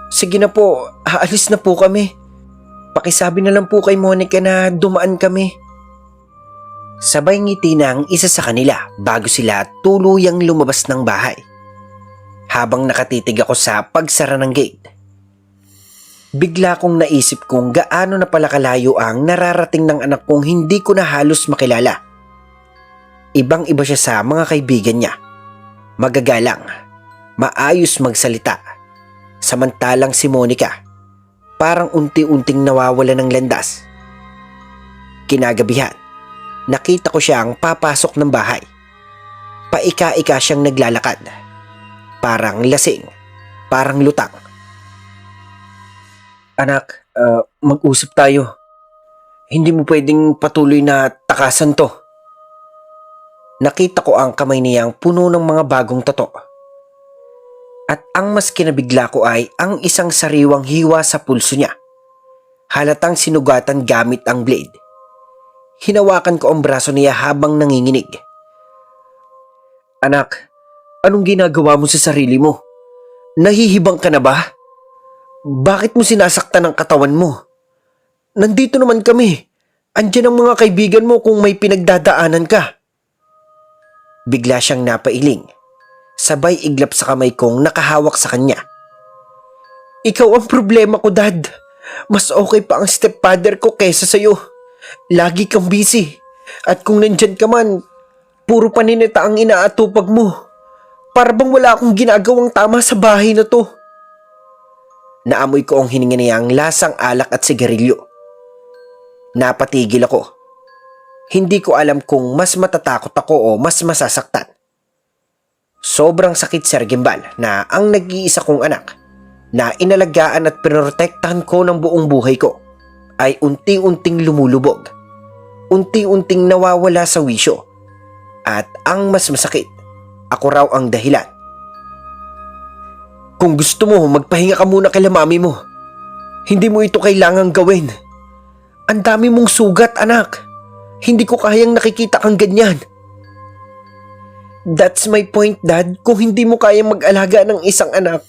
sige na po, aalis na po kami. Pakisabi na lang po kay Monica na dumaan kami. Sabay ngiti ng isa sa kanila bago sila tuluyang lumabas ng bahay. Habang nakatitig ako sa pagsara ng gate, bigla kong naisip kung gaano na pala kalayo ang nararating ng anak kong hindi ko na halos makilala. Ibang-iba siya sa mga kaibigan niya. Magagalang, maayos magsalita, Samantalang si Monica, parang unti-unting nawawala ng landas. Kinagabihan, nakita ko siyang papasok ng bahay. Paika-ika siyang naglalakad. Parang lasing, parang lutang. Anak, mag-usap tayo. Hindi mo pwedeng patuloy na takasan to. Nakita ko ang kamay niyang puno ng mga bagong tato. At ang mas kinabigla ko ay ang isang sariwang hiwa sa pulso niya. Halatang sinugatan gamit ang blade. Hinawakan ko ang braso niya habang nanginginig. Anak, anong ginagawa mo sa sarili mo? Nahihibang ka na ba? Bakit mo sinasaktan ang katawan mo? Nandito naman kami. Andiyan ang mga kaibigan mo kung may pinagdadaanan ka. Bigla siyang napailing. Sabay iglap sa kamay kong nakahawak sa kanya. Ikaw ang problema ko, Dad. Mas okay pa ang stepfather ko kaysa sa'yo. Lagi kang busy. At kung nandyan ka man, puro paninita ang inaatupag mo. Para bang wala akong ginagawang tama sa bahay na to. Naamoy ko ang hininga niyang lasang alak at sigarilyo. Napatigil ako. Hindi ko alam kung mas matatakot ako o mas masasaktan. Sobrang sakit, Sir Gimbal, na ang nag-iisa kong anak na inalagaan at pinrotektahan ko ng buong buhay ko ay unti-unting lumulubog. Unti-unting nawawala sa wisyo. At ang mas masakit, ako raw ang dahilan. Kung gusto mo, magpahinga ka muna kay mami mo. Hindi mo ito kailangang gawin. Ang dami mong sugat, anak. Hindi ko kayang nakikita kang ganyan. That's my point, Dad. Kung hindi mo kayang mag-alaga ng isang anak,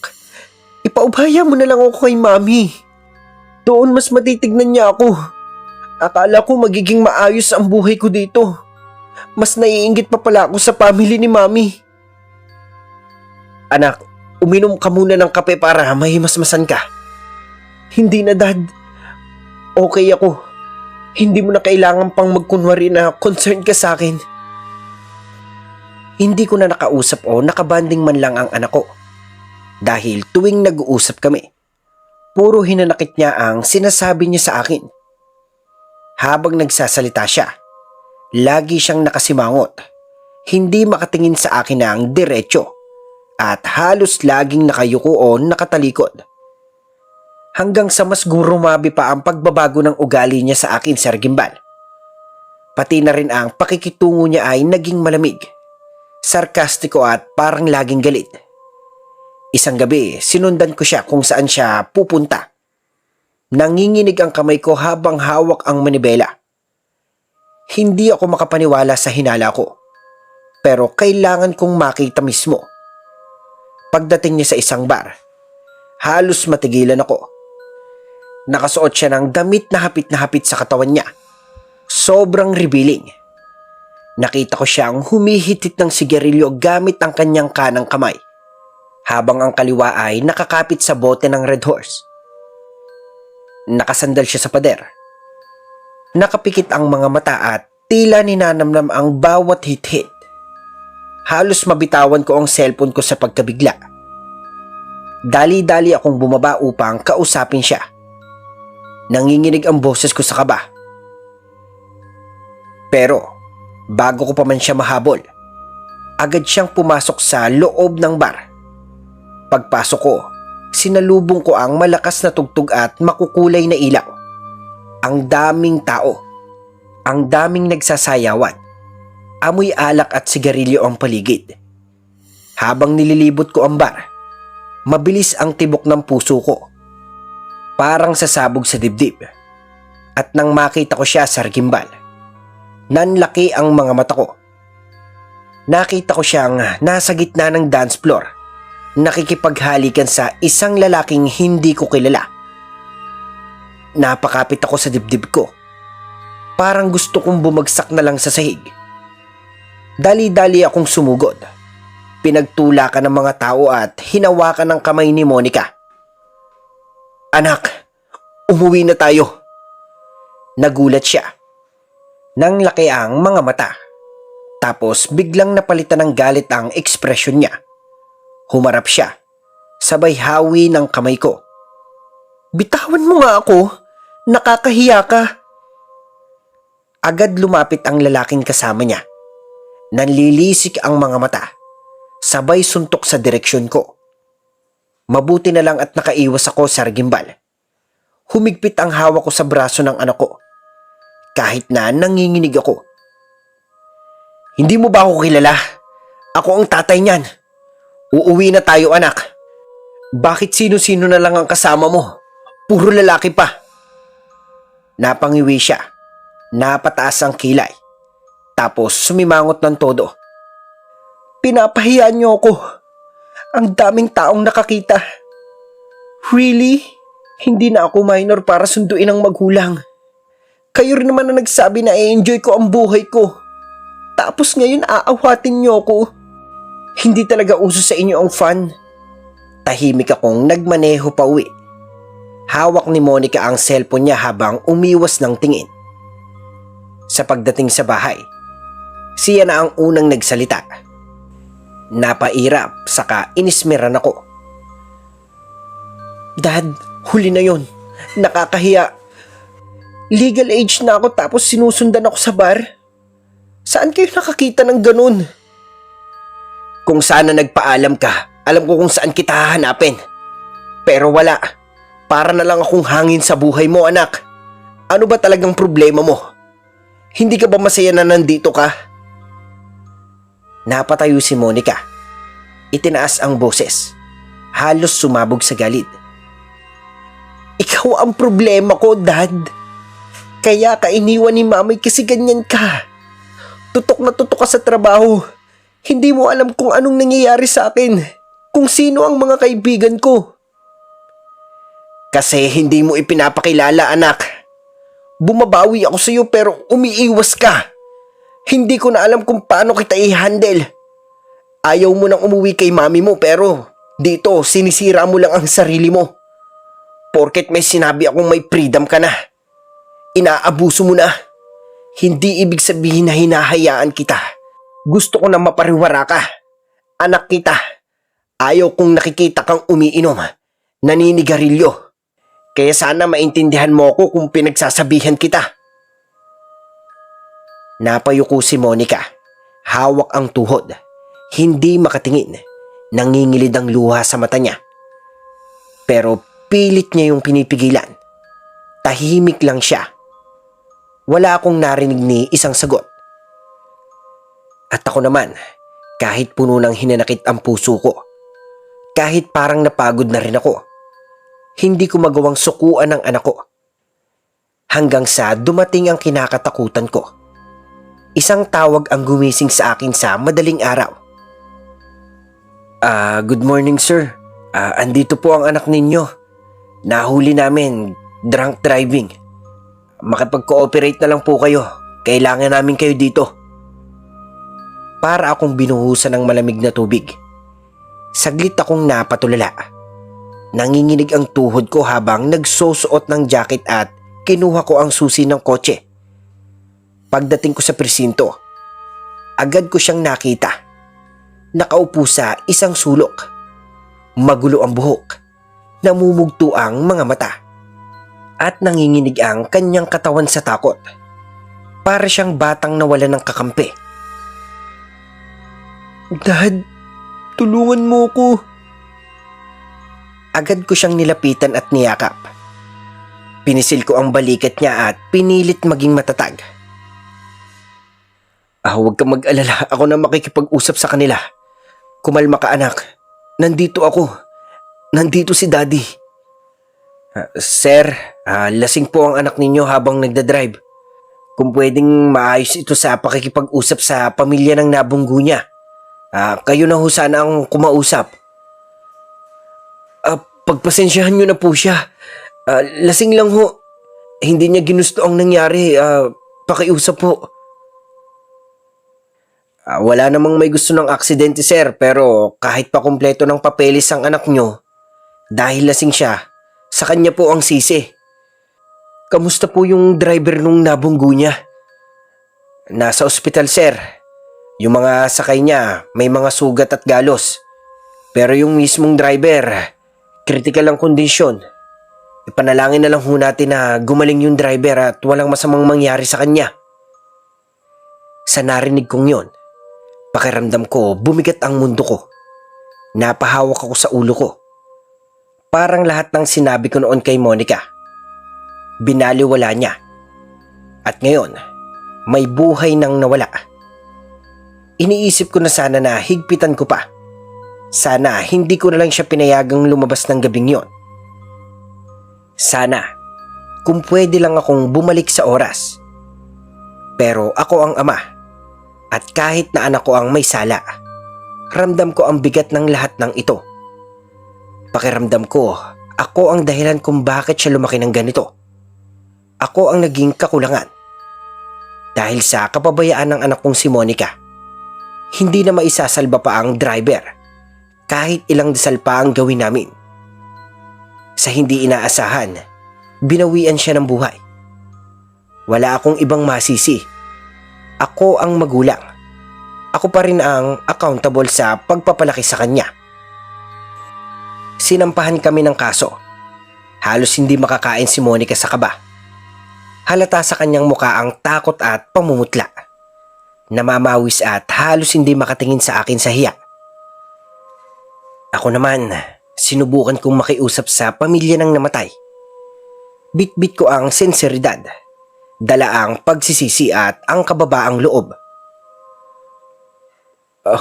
ipaubaya mo na lang ako kay mami. Doon mas matitignan niya ako. Akala ko magiging maayos ang buhay ko dito. Mas naiinggit pa pala ako sa family ni mami. Anak, uminom ka muna ng kape para mahimasmasan ka. Hindi na, Dad. Okay ako. Hindi mo na kailangan pang magkunwari na concerned ka sa akin. Hindi ko na nakausap o nakabanding man lang ang anak ko. Dahil tuwing nag-uusap kami, puro hinanakit niya ang sinasabi niya sa akin. Habang nagsasalita siya, lagi siyang nakasimangot. Hindi makatingin sa akin ng diretso at halos laging nakayuko o nakatalikod. Hanggang sa mas gurumabi pa ang pagbabago ng ugali niya sa akin, Sir Gimbal. Pati na rin ang pakikitungo niya ay naging malamig, sarkastiko at parang laging galit. Isang gabi, sinundan ko siya kung saan siya pupunta. Nanginginig ang kamay ko habang hawak ang manibela. Hindi ako makapaniwala sa hinala ko, pero kailangan kong makita mismo. Pagdating niya sa isang bar, halos matigilan ako. Nakasuot siya ng damit na hapit sa katawan niya. Sobrang revealing. Nakita ko siyang humihitit ng sigarilyo gamit ang kanyang kanang kamay, habang ang kaliwa ay nakakapit sa bote ng Red Horse. Nakasandal siya sa pader. Nakapikit ang mga mata at tila ninanamnam ang bawat hit-hit. Halos mabitawan ko ang cellphone ko sa pagkabigla. Dali-dali akong bumaba upang kausapin siya. Nanginginig ang boses ko sa kaba. Pero bago ko pa man siya mahabol, agad siyang pumasok sa loob ng bar. Pagpasok ko, sinalubong ko ang malakas na tugtog at makukulay na ilaw. Ang daming tao, ang daming nagsasayawan. Amoy alak at sigarilyo ang paligid. Habang nililibot ko ang bar, mabilis ang tibok ng puso ko. Parang sasabog sa dibdib. At nang makita ko siya, Sir Gimbal, nanlaki ang mga mata ko. Nakita ko siyang nasa gitna ng dance floor, nakikipaghalikan sa isang lalaking hindi ko kilala. Napakapit ako sa dibdib ko. Parang gusto kong bumagsak na lang sa sahig. Dali-dali akong sumugod. Pinagtulakan ng mga tao at hinawakan ng kamay ni Monica. Anak, umuwi na tayo. Nagulat siya. Nang laki ang mga mata. Tapos biglang napalitan ng galit ang ekspresyon niya. Humarap siya. sabay hawi ng kamay ko. Bitawan mo nga ako, nakakahiya ka. Agad lumapit ang lalaking kasama niya. Nanlilisik ang mga mata, sabay suntok sa direksyon ko. Mabuti na lang at nakaiwas ako, Sir Gimbal. Humigpit ang hawak ko sa braso ng anak ko, kahit na nanginginig ako. Hindi mo ba ako kilala? Ako ang tatay niyan. Uuwi na tayo, anak. Bakit sino-sino na lang ang kasama mo? Puro lalaki pa. Napangiwi siya. Napataas ang kilay. Tapos sumimangot ng todo. Pinapahiya niyo ako. Ang daming taong nakakita. Really? Hindi na ako minor para sunduin ang magulang. Kayo rin naman na nagsabi na i-enjoy ko ang buhay ko. Tapos ngayon aawatin niyo ako. Hindi talaga uso sa inyo ang fun. Tahimik akong nagmaneho pa uwi. Hawak ni Monica ang cellphone niya habang umiwas ng tingin. Sa pagdating sa bahay, siya na ang unang nagsalita. Napairap saka inismeran ako. Dad, huli na yon. Nakakahiya. Legal age na ako tapos sinusundan ako sa bar. Saan kayo nakakita ng ganun? Kung sana nagpaalam ka, alam ko kung saan kita hahanapin. Pero wala. Para na lang akong hangin sa buhay mo, anak. Ano ba talagang problema mo? Hindi ka ba masaya na nandito ka? Napatayo si Monica. Itinaas ang boses. Halos sumabog sa galit. Ikaw ang problema ko, Dad. Kaya ka iniwan ni Mami kasi ganyan ka. Tutok na tutok ka sa trabaho. Hindi mo alam kung anong nangyayari sa akin. Kung sino ang mga kaibigan ko. Kasi hindi mo ipinapakilala, anak. Bumabawi ako sa iyo pero umiiwas ka. Hindi ko na alam kung paano kita i-handle. Ayaw mo nang umuwi kay mami mo pero dito sinisira mo lang ang sarili mo. Porket may sinabi akong may freedom ka na. Inaabuso mo na. Hindi ibig sabihin na hinahayaan kita. Gusto ko na mapariwara ka. Anak kita. Ayaw kong nakikita kang umiinom. Naninigarilyo. Kaya sana maintindihan mo ako kung pinagsasabihan kita. Napayuko si Monica. Hawak ang tuhod. Hindi makatingin. Nangingilid ang luha sa mata niya. Pero pilit niya yung pinipigilan. Tahimik lang siya. Wala akong narinig ni isang sagot. At ako naman, kahit puno ng hinanakit ang puso ko, kahit parang napagod na rin ako, hindi ko magawang sukuan ng anak ko. Hanggang sa dumating ang kinakatakutan ko. Isang tawag ang gumising sa akin sa madaling araw. Good morning, sir. Andito po ang anak ninyo. Nahuli namin, drunk driving. Makipag-cooperate na lang po kayo. Kailangan namin kayo dito. Para akong binuhusan ng malamig na tubig. Saglit akong napatulala. Nanginginig ang tuhod ko habang nagsusuot ng jacket at kinuha ko ang susi ng kotse. Pagdating ko sa presinto, agad ko siyang nakita. Nakaupo sa isang sulok. Magulo ang buhok. Namumugto ang mga mata. At nanginginig ang kanyang katawan sa takot. Para siyang batang nawalan ng kakampi. Dad, tulungan mo ko. Agad ko siyang nilapitan at niyakap. Pinisil ko ang balikat niya at pinilit maging matatag. Huwag kang mag-alala, ako na makikipag-usap sa kanila. Kumalma ka, anak. Nandito ako. Nandito si Daddy. Sir, lasing po ang anak ninyo habang nagdadrive. Kung pwedeng maayos ito sa pakikipag-usap sa pamilya ng nabunggo niya. Kayo na ho sana ang kumausap. Pagpasensyahan nyo na po siya. Lasing lang ho. Hindi niya ginusto ang nangyari. Pakiusap po. Wala namang may gusto ng aksidente, sir. Pero kahit pa kumpleto ng papeles ang anak nyo, dahil lasing siya, sa kanya po ang sisi. Kamusta po yung driver nung nabunggo niya? Nasa ospital, sir. Yung mga sakay niya may mga sugat at galos. Pero yung mismong driver, kritikal ang kondisyon. Ipanalangin na lang ho natin na gumaling yung driver at walang masamang mangyari sa kanya. Sa narinig kong yon, pakiramdam ko bumigat ang mundo ko. Napahawak ako sa ulo ko. Parang lahat ng sinabi ko noon kay Monica, binaliwala niya. At ngayon, may buhay nang nawala. Iniisip ko na sana na higpitan ko pa. Sana hindi ko na lang siya pinayagang lumabas ng gabing yon. Sana, kung pwede lang akong bumalik sa oras. Pero ako ang ama, at kahit na anak ko ang may sala, ramdam ko ang bigat ng lahat ng ito. Pakiramdam ko, ako ang dahilan kung bakit siya lumaki ng ganito. Ako ang naging kakulangan. Dahil sa kapabayaan ng anak kong si Monica, hindi na maisasalba pa ang driver, kahit ilang dasal pa ang gawin namin. Sa hindi inaasahan, binawian siya ng buhay. Wala akong ibang masisi. Ako ang magulang. Ako pa rin ang accountable sa pagpapalaki sa kanya. Sinampahan kami ng kaso. Halos hindi makakain si Monica sa kaba. Halata sa kanyang muka ang takot at pamumutla. Namamawis at halos hindi makatingin sa akin sa hiya. Ako naman, sinubukan kong makiusap sa pamilya ng namatay. Bit-bit ko ang sinseridad, dala ang pagsisisi at ang kababaang loob.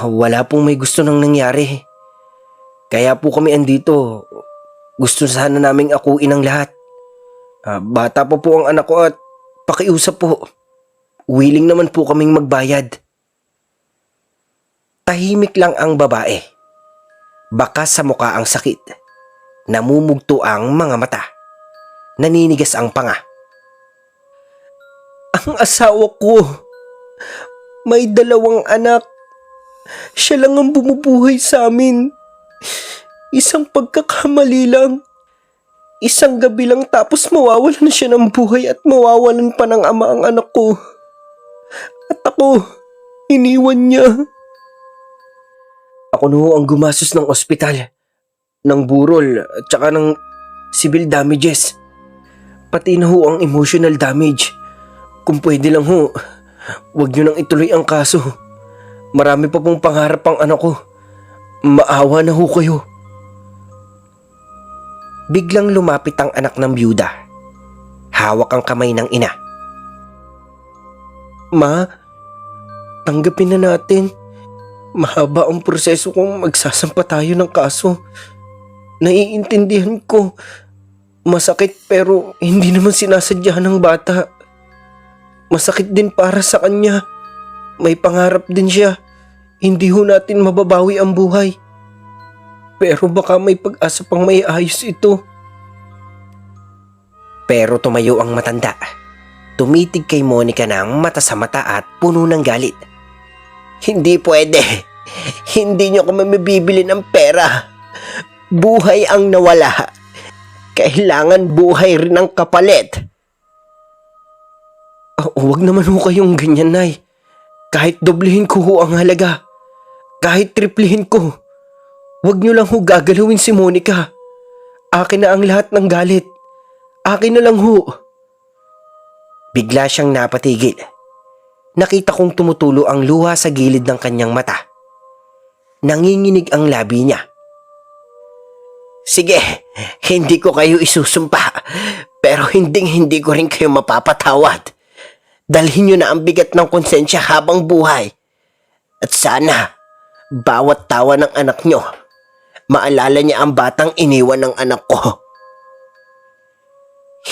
Wala pong may gusto nang nangyari. Kaya po kami andito. Gusto sana naming akuin ang lahat. Bata pa po ang anak ko at pakiusap po. Willing naman po kaming magbayad. Tahimik lang ang babae. Bakas sa muka ang sakit. Namumugto ang mga mata. Naninigas ang panga. Ang asawa ko, may 2 anak. Siya lang ang bumubuhay sa amin. Isang pagkakamali lang. Isang gabi lang tapos mawawalan na siya ng buhay at mawawalan pa ng ama ang anak ko. At ako, iniwan niya. Ako na ho ang gumastos ng ospital, ng burol at saka ng civil damages. Pati na ho ang emotional damage. Kung pwede lang ho, huwag niyo nang ituloy ang kaso. Marami pa pong pangarap ang anak ko. Maawa na ho kayo. Biglang lumapit ang anak ng byuda. Hawak ang kamay ng ina. Ma, tanggapin na natin. Mahaba ang proseso kung magsasampa tayo ng kaso. Naiintindihan ko. Masakit pero hindi naman sinasadya ng bata. Masakit din para sa kanya. May pangarap din siya. Hindi ho natin mababawi ang buhay. Pero baka may pag-asa pang may ayos ito. Pero tumayo ang matanda. Tumitig kay Monica ng mata sa mata at puno ng galit. Hindi pwede. Hindi niyo kami mabibili ng pera. Buhay ang nawala. Kailangan buhay rin ang kapalit. Huwag naman ho kayong ganyan, Nay. Kahit doblehin ko ho ang halaga. Kahit triplihin ko. Huwag niyo lang ho gagalawin si Monica. Akin na ang lahat ng galit. Akin na lang ho. Bigla siyang napatigil. Nakita kong tumutulo ang luha sa gilid ng kanyang mata. Nanginginig ang labi niya. Sige, hindi ko kayo isusumpa. Pero hindi ko rin kayo mapapatawad. Dalhin niyo na ang bigat ng konsensya habang buhay. At sana, bawat tawa ng anak niyo, maalala niya ang batang iniwan ng anak ko.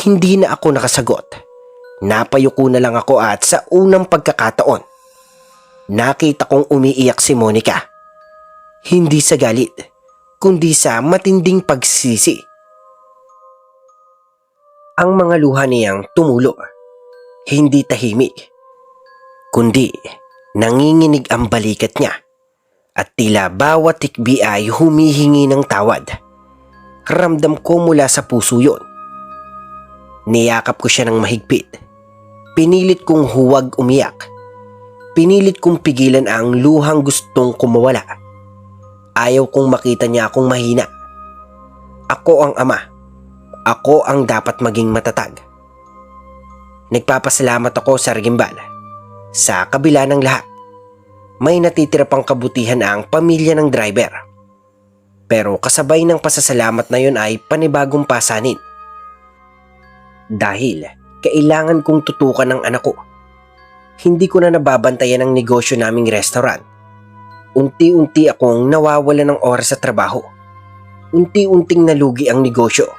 Hindi na ako nakasagot. Napayuko na lang ako at sa unang pagkakataon, nakita kong umiiyak si Monica. Hindi sa galit, kundi sa matinding pagsisi. Ang mga luha niyang tumulo. Hindi tahimik, kundi nanginginig ang balikat niya at tila bawat tikbi ay humihingi ng tawad. Ramdam ko mula sa puso yon. Niyakap ko siya ng mahigpit. Pinilit kong huwag umiyak. Pinilit kong pigilan ang luhang gustong kumawala. Ayaw kong makita niya akong mahina. Ako ang ama. Ako ang dapat maging matatag. Nagpapasalamat ako, Sir Gimbal. Sa kabila ng lahat, may natitira pang kabutihan ang pamilya ng driver. Pero kasabay ng pasasalamat na yun ay panibagong pasanin. Dahil kailangan kong tutukan ng anak ko. Hindi ko na nababantayan ang negosyo naming restaurant. Unti-unti akong nawawala ng oras sa trabaho. Unti-unting nalugi ang negosyo.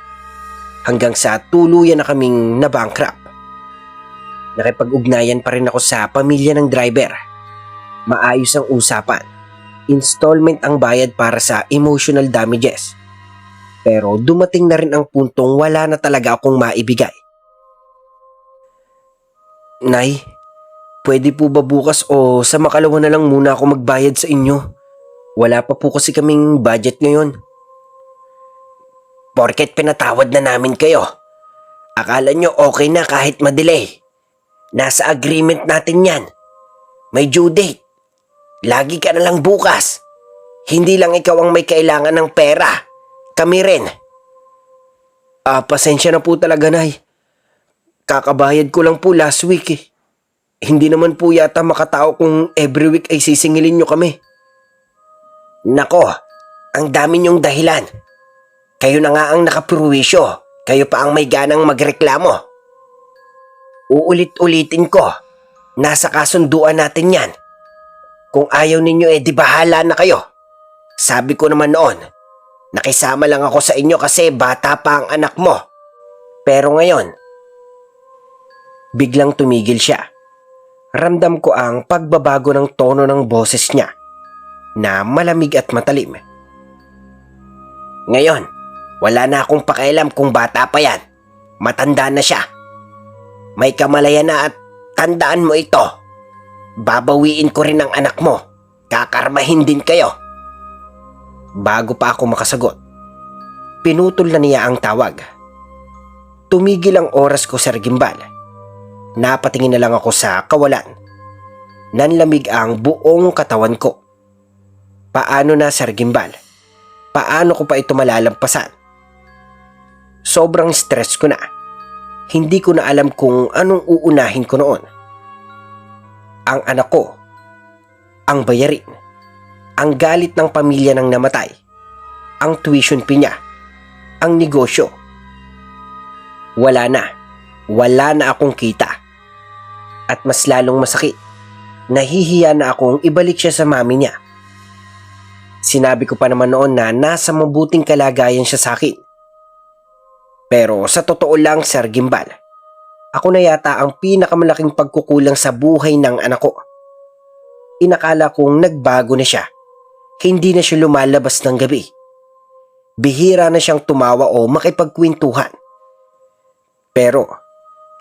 Hanggang sa tuluyan na kaming nabankrupt. Nakipag-ugnayan pa rin ako sa pamilya ng driver. Maayos ang usapan. Installment ang bayad para sa emotional damages. Pero dumating na rin ang puntong wala na talaga akong maibigay. Nay, pwede po ba bukas o sa makalawa na lang muna ako magbayad sa inyo? Wala pa po kasi kaming budget ngayon. Porket pinatawad na namin kayo. Akala nyo okay na kahit madelay. Nasa agreement natin yan. May due date. Lagi ka na lang bukas. Hindi lang ikaw ang may kailangan ng pera. Kami rin. Pasensya na po talaga, Nay. Kakabayad ko lang po last week eh. Hindi naman po yata makatao kung every week ay sisingilin nyo kami. Nako, ang dami nyong dahilan. Kayo na nga ang nakapurwisyo. Kayo pa ang may ganang magreklamo. Uulit-ulitin ko. Nasa kasunduan natin yan. Kung ayaw ninyo di bahala na kayo. Sabi ko naman noon, nakisama lang ako sa inyo kasi bata pa ang anak mo. Pero ngayon, biglang tumigil siya. Ramdam ko ang pagbabago ng tono ng boses niya na malamig at matalim. Ngayon, wala na akong pakialam kung bata pa yan. Matanda na siya. May kamalayan na at tandaan mo ito. Babawiin ko rin ang anak mo. Kakarmahin din kayo. Bago pa ako makasagot, pinutol na niya ang tawag. Tumigil ang oras ko, Sir Gimbal. Napatingin na lang ako sa kawalan. Nanlamig ang buong katawan ko. Paano na, Sir Gimbal? Paano ko pa ito malalampasan? Sobrang stress ko na. Hindi ko na alam kung anong uunahin ko noon. Ang anak ko, ang bayarin, ang galit ng pamilya ng namatay, ang tuition fee niya, ang negosyo. Wala na akong kita. At mas lalong masakit, nahihiya na akong ibalik siya sa mami niya. Sinabi ko pa naman noon na nasa mabuting kalagayan siya sa akin. Pero sa totoo lang, Sir Gimbal, ako na yata ang pinakamalaking pagkukulang sa buhay ng anak ko. Inakala kong nagbago na siya. Hindi na siya lumalabas ng gabi. Bihira na siyang tumawa o makipagkwentuhan. Pero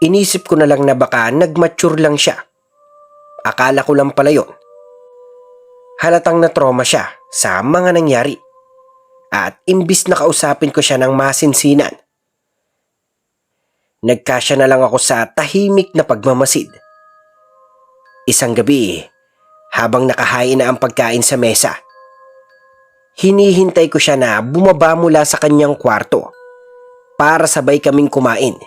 inisip ko na lang na baka nagmature lang siya. Akala ko lang pala yun. Halatang na-trauma siya sa mga nangyari. At imbis na kausapin ko siya ng masinsinan, nagkasya na lang ako sa tahimik na pagmamasid. Isang gabi, habang nakahain na ang pagkain sa mesa, hinihintay ko siya na bumaba mula sa kanyang kwarto para sabay kaming kumain.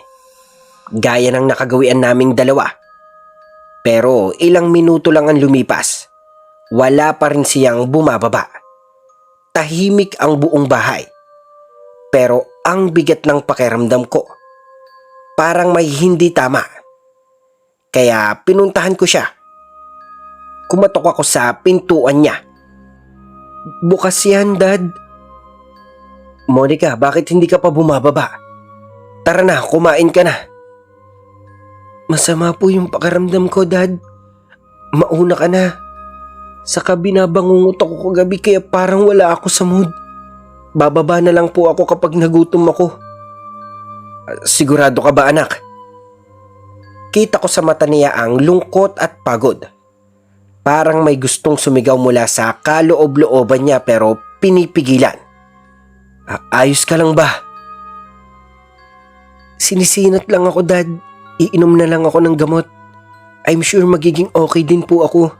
Gaya ng nakagawian naming dalawa. Pero ilang minuto lang ang lumipas, wala pa rin siyang bumababa. Tahimik ang buong bahay. Pero ang bigat ng pakiramdam ko. Parang may hindi tama. Kaya pinuntahan ko siya. Kumatok ako sa pintuan niya. Bukas yan, Dad. Monica, bakit hindi ka pa bumababa? Tara na, kumain ka na. Masama po yung pakiramdam ko, Dad. Mauna ka na. Saka binabangungot ako kagabi kaya parang wala ako sa mood. Bababa na lang po ako kapag nagutom ako. Sigurado ka ba, anak? Kita ko sa mata niya ang lungkot at pagod. Parang may gustong sumigaw mula sa kaloob-looban niya pero pinipigilan. Ayos ka lang ba? Sinisinat lang ako, Dad. Iinom na lang ako ng gamot. I'm sure magiging okay din po ako.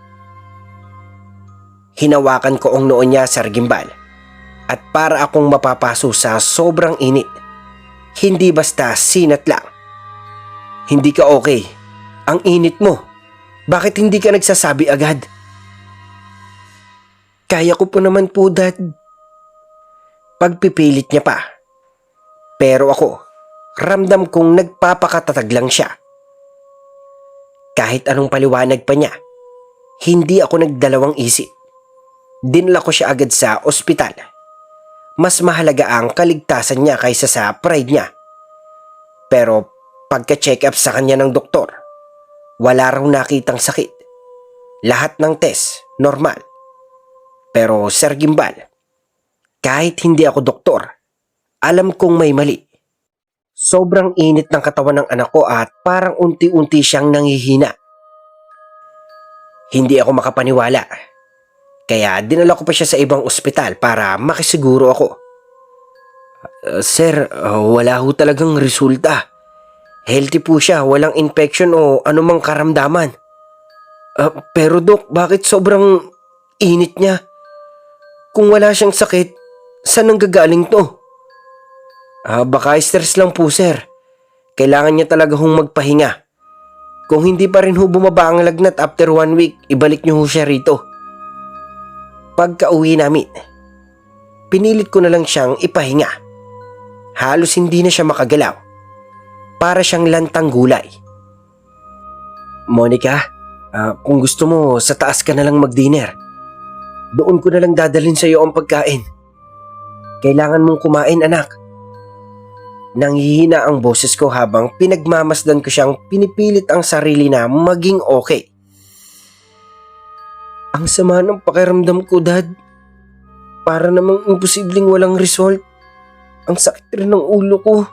Hinawakan ko ang noo niya, Sir Gimbal. at para akong mapapaso sa sobrang init. Hindi basta sinat lang. Hindi ka okay. Ang init mo. Bakit hindi ka nagsasabi agad? Kaya ko po naman po, Dad. Pagpipilit niya pa. Pero ako, ramdam kong nagpapakatatag lang siya. Kahit anong paliwanag pa niya, hindi ako nagdalawang isip. Dinala ko siya agad sa ospital. Mas mahalaga ang kaligtasan niya kaysa sa pride niya. Pero pagka-check up sa kanya ng doktor, wala raw nakitang sakit. Lahat ng test, normal. Pero Sir Gimbal, kahit hindi ako doktor, alam kong may mali. Sobrang init ng katawan ng anak ko at parang unti-unti siyang nanghihina. Hindi ako makapaniwala. Kaya dinala ko pa siya sa ibang ospital para makisiguro ako. Sir, wala ho talagang resulta. Healthy po siya, walang infection o anumang karamdaman. Pero Dok, bakit sobrang init niya? Kung wala siyang sakit, saan nanggagaling to? Baka stress lang po, sir. Kailangan niya talaga hong magpahinga. Kung hindi pa rin ho bumaba ang lagnat after 1 week, ibalik niyo ho siya rito. Pagka-uwi namin, pinilit ko na lang siyang ipahinga. Halos hindi na siya makagalaw. Para siyang lantang gulay. Monica, kung gusto mo, sa taas ka na lang mag-dinner. Doon ko na lang dadalhin sa iyo ang pagkain. Kailangan mong kumain, anak. Nanghihina ang boses ko habang pinagmamasdan ko siyang pinipilit ang sarili na maging okay. Ang sama ng pakiramdam ko, Dad. Para namang imposibleng walang result. Ang sakit rin ng ulo ko.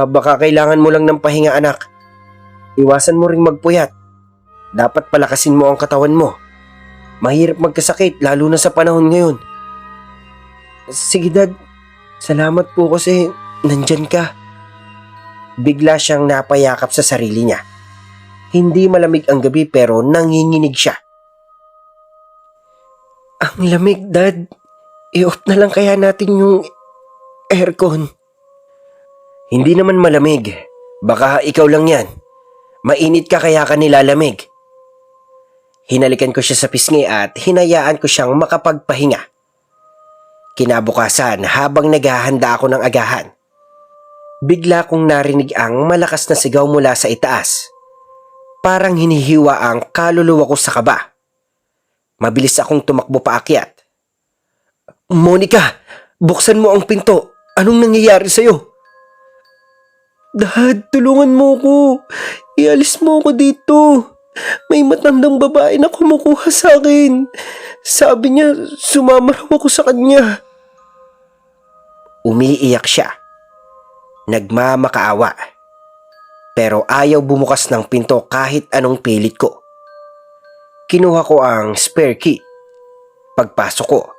Baka kailangan mo lang ng pahinga, anak. Iwasan mo ring magpuyat. Dapat palakasin mo ang katawan mo. Mahirap magkasakit lalo na sa panahon ngayon. Sige, Dad. Salamat po kasi nandyan ka. Bigla siyang napayakap sa sarili niya. Hindi malamig ang gabi pero nanginginig siya. Ang lamig, Dad. I-off na lang kaya natin yung aircon. Hindi naman malamig. Baka ikaw lang yan. Mainit ka kaya ka nilalamig. Hinalikan ko siya sa pisngi at hinayaan ko siyang makapagpahinga. Kinabukasan habang naghahanda ako ng agahan, bigla kong narinig ang malakas na sigaw mula sa itaas. Parang hinihiwa ang kaluluwa ko sa kaba. Mabilis akong tumakbo paakyat. Monica, buksan mo ang pinto. Anong nangyayari sa'yo? Dad, tulungan mo ko. Ialis mo ko dito. May matandang babae na kumukuha sa akin. Sabi niya, sumama raw ako sa kanya. Umiiyak siya. Nagmamakaawa. Pero ayaw bumukas ng pinto kahit anong pilit ko. Kinuha ko ang spare key. Pagpasok ko,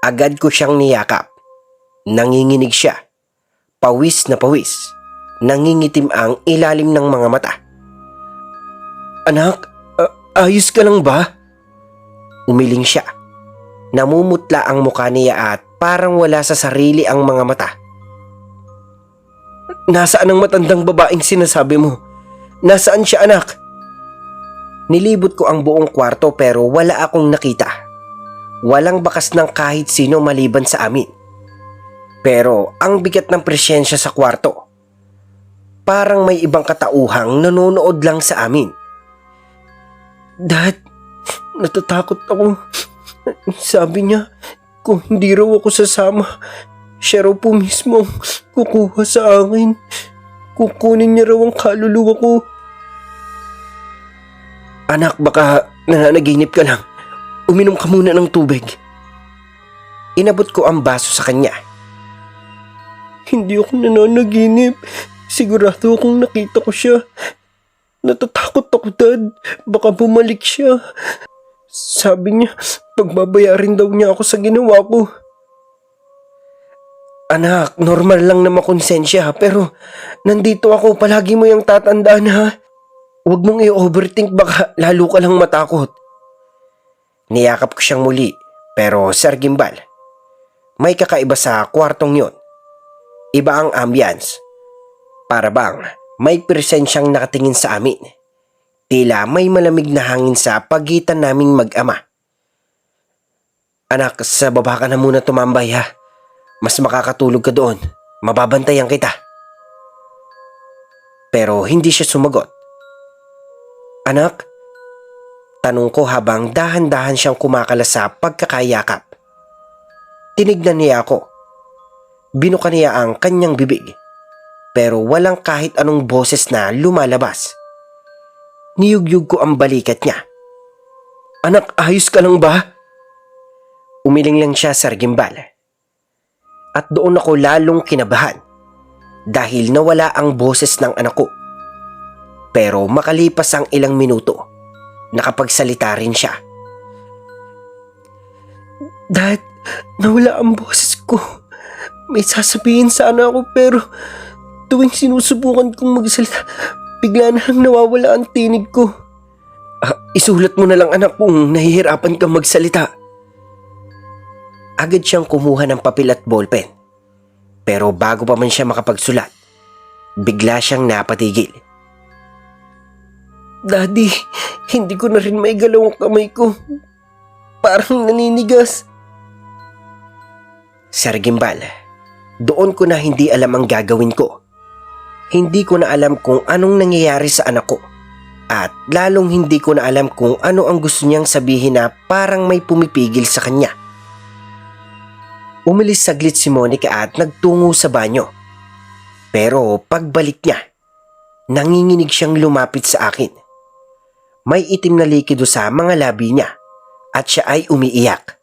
agad ko siyang niyakap. Nanginginig siya. Pawis na pawis. Nangingitim ang ilalim ng mga mata. Anak, ayos ka lang ba? Umiling siya. Namumutla ang mukha niya at parang wala sa sarili ang mga mata. Nasaan ang matandang babaeng sinasabi mo? Nasaan siya, anak? Nilibot ko ang buong kwarto pero wala akong nakita. Walang bakas ng kahit sino maliban sa amin. Pero ang bigat ng presensya sa kwarto. Parang may ibang katauhang nanonood lang sa amin. Dad, natatakot ako. Sabi niya, kung hindi raw ako sasama, siya raw po mismo kukuha sa akin. Kukunin niya raw ang kaluluwa ko. Anak, baka nananaginip ka lang. Uminom ka muna ng tubig. Inabot ko ang baso sa kanya. Hindi ako nananaginip. Sigurado akong nakita ko siya. Natatakot ako, Dad. Baka bumalik siya. Sabi niya, pagbabayarin daw niya ako sa ginawa ko. Anak, normal lang na makonsensya pero nandito ako, palagi mo yung tatandaan ha. Huwag mong i-overthink, baka lalo ka lang matakot. Niyakap ko siyang muli Pero Sir Gimbal, may kakaiba sa kwartong yon. Iba ang ambience. Para bang may presensyang nakatingin sa amin. Tila may malamig na hangin sa pagitan naming mag-ama. Anak, sa baba ka na muna tumambay ha. Mas makakatulog ka doon. Mababantayan kita. Pero hindi siya sumagot. Anak? Tanong ko habang dahan-dahan siyang kumakalas sa pagkakayakap. Tinignan niya ako. Binuka niya ang kanyang bibig. Pero walang kahit anong boses na lumalabas. Niyugyug ko ang balikat niya. Anak, ayos ka lang ba? Umiling lang siya, Sir Gimbal. At doon ako lalong kinabahan dahil nawala ang boses ng anak ko. Pero makalipas ang ilang minuto, nakapagsalita rin siya. Dad, nawala ang boses ko. May sasabihin sana ako pero tuwing sinusubukan kong magsalita, bigla na lang nawawala ang tinig ko. Isulat mo na lang anak kung nahihirapan kang magsalita. Agad siyang kumuha ng papel at ballpen. Pero bago pa man siya makapagsulat, bigla siyang napatigil. Daddy, hindi ko na rin maigalaw ang kamay ko. Parang naninigas. Sir Gimbal, doon ko na hindi alam ang gagawin ko. Hindi ko na alam kung anong nangyayari sa anak ko. At lalong hindi ko na alam kung ano ang gusto niyang sabihin na parang may pumipigil sa kanya. Umilis saglit si Monica at nagtungo sa banyo. Pero pagbalik niya, nanginginig siyang lumapit sa akin. May itim na likido sa mga labi niya at siya ay umiiyak.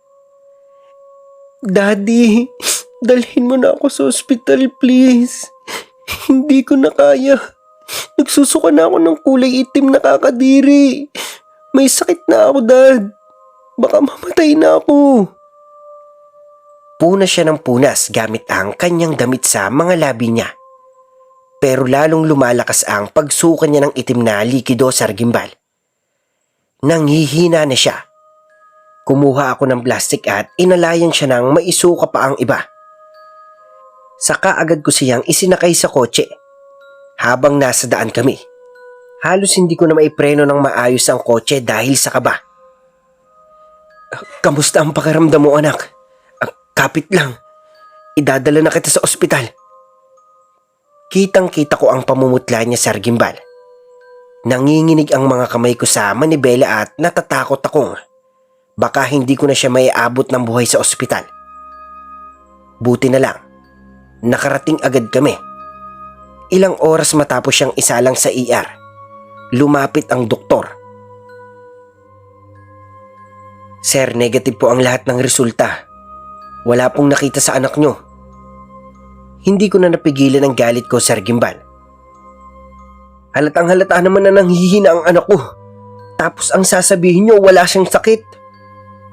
Daddy, dalhin mo na ako sa ospital please. Hindi ko na kaya. Nagsusuka na ako ng kulay itim na kakadiri. May sakit na ako, Dad. Baka mamatay na ako. Punas siya ng punas gamit ang kanyang damit sa mga labi niya. Pero lalong lumalakas ang pagsuka niya ng itim na likido, Sir Gimbal. Nanghihina na siya. Kumuha ako ng plastic at inalayan siya ng maisuka pa ang iba. Saka agad ko siyang isinakay sa kotse. Habang nasa daan kami, halos hindi ko na maipreno ng maayos ang kotse dahil sa kaba. Kamusta ang pakiramdam mo, anak? Kapit lang. Idadala na kita sa ospital. Kitang-kita ko ang pamumutla niya, Sir Gimbal. Nanginginig ang mga kamay ko sa manibela at natatakot akong baka hindi ko na siya maiabot ng buhay sa ospital. Buti na lang, nakarating agad kami. Ilang oras matapos siyang isalang sa ER, lumapit ang doktor. Sir, negative po ang lahat ng resulta. Wala pong nakita sa anak nyo. Hindi ko na napigilan ang galit ko, Sir Gimbal. Halatang halata naman na nanghihina ang anak ko. Tapos ang sasabihin nyo, wala siyang sakit.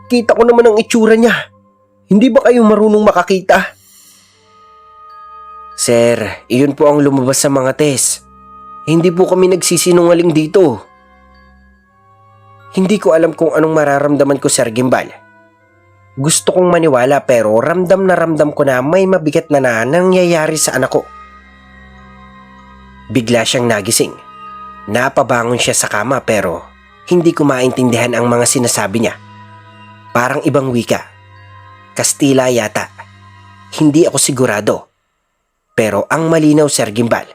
Kita ko naman ang itsura niya. Hindi ba kayo marunong makakita? Sir, iyon po ang lumabas sa mga test. Hindi po kami nagsisinungaling dito. Hindi ko alam kung anong mararamdaman ko, Sir Gimbal. Gusto kong maniwala pero ramdam na ramdam ko na may mabigat na nangyayari sa anak ko. Bigla siyang nagising. Napabangon siya sa kama pero hindi ko maintindihan ang mga sinasabi niya. Parang ibang wika. Kastila yata. Hindi ako sigurado. Pero ang malinaw, Sir Gimbal,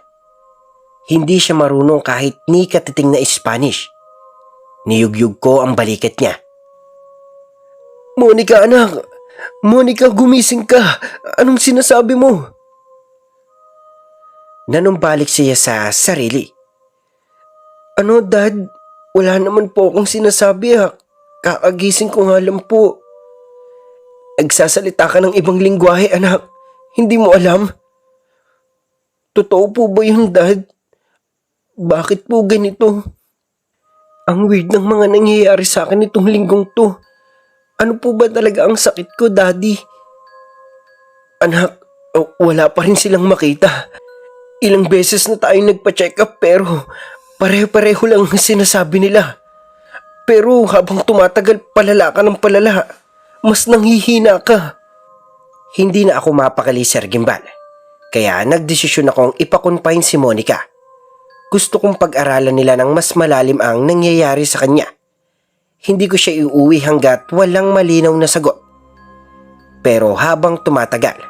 hindi siya marunong kahit ni katiting na Spanish. Niyugyug ko ang balikat niya. Monica, anak! Monica, gumising ka! Anong sinasabi mo? Nanumbalik siya sa sarili. Ano, Dad? Wala naman po akong sinasabi ha. Kakagising ko nga lang po. Nagsasalita ka ng ibang lingwahe, anak. Hindi mo alam? Totoo po ba yun, Dad? Bakit po ganito? Ang weird ng mga nangyayari sa akin itong linggong to. Ano po ba talaga ang sakit ko, Daddy? Anak, wala pa rin silang makita. Ilang beses na tayo nagpa-check up pero pareho-pareho lang ang sinasabi nila. Pero habang tumatagal, palala ka ng palala. mas nanghihina ka. Hindi na ako mapakali, Sir Gimbal. Kaya nagdesisyon akong ipakonfine si Monica. Gusto kong pag-aralan nila ng mas malalim ang nangyayari sa kanya. Hindi ko siya iuwi hanggat walang malinaw na sagot. Pero habang tumatagal,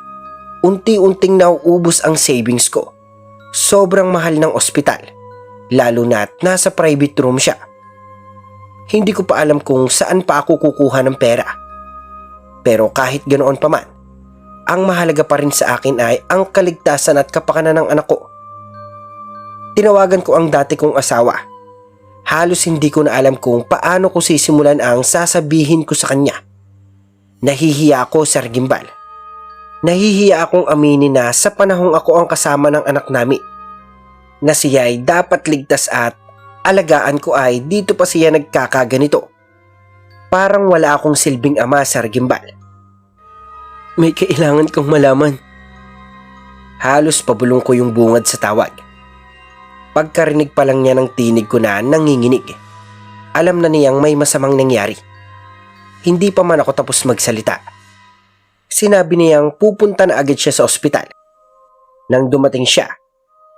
unti-unting nauubos ang savings ko. Sobrang mahal ng ospital, lalo na't nasa private room siya. Hindi ko pa alam kung saan pa ako kukuha ng pera. Pero kahit ganoon pa man, ang mahalaga pa rin sa akin ay ang kaligtasan at kapakanan ng anak ko. Tinawagan ko ang dati kong asawa. Halos hindi ko na alam kung paano ko sisimulan ang sasabihin ko sa kanya. Nahihiya ako, Sir Gimbal. Nahihiya akong aminin na sa panahong ako ang kasama ng anak namin, na siya ay dapat ligtas at alagaan ko ay dito pa siya nagkakaganito. Parang wala akong silbing ama, Sir Gimbal. May kailangan kang malaman. Halos pabulong ko yung bungad sa tawag. Pagkarinig pa lang niya ng tinig ko na nanginginig, alam na niyang may masamang nangyari. Hindi pa man ako tapos magsalita. Sinabi niyang pupunta na agad siya sa ospital. Nang dumating siya,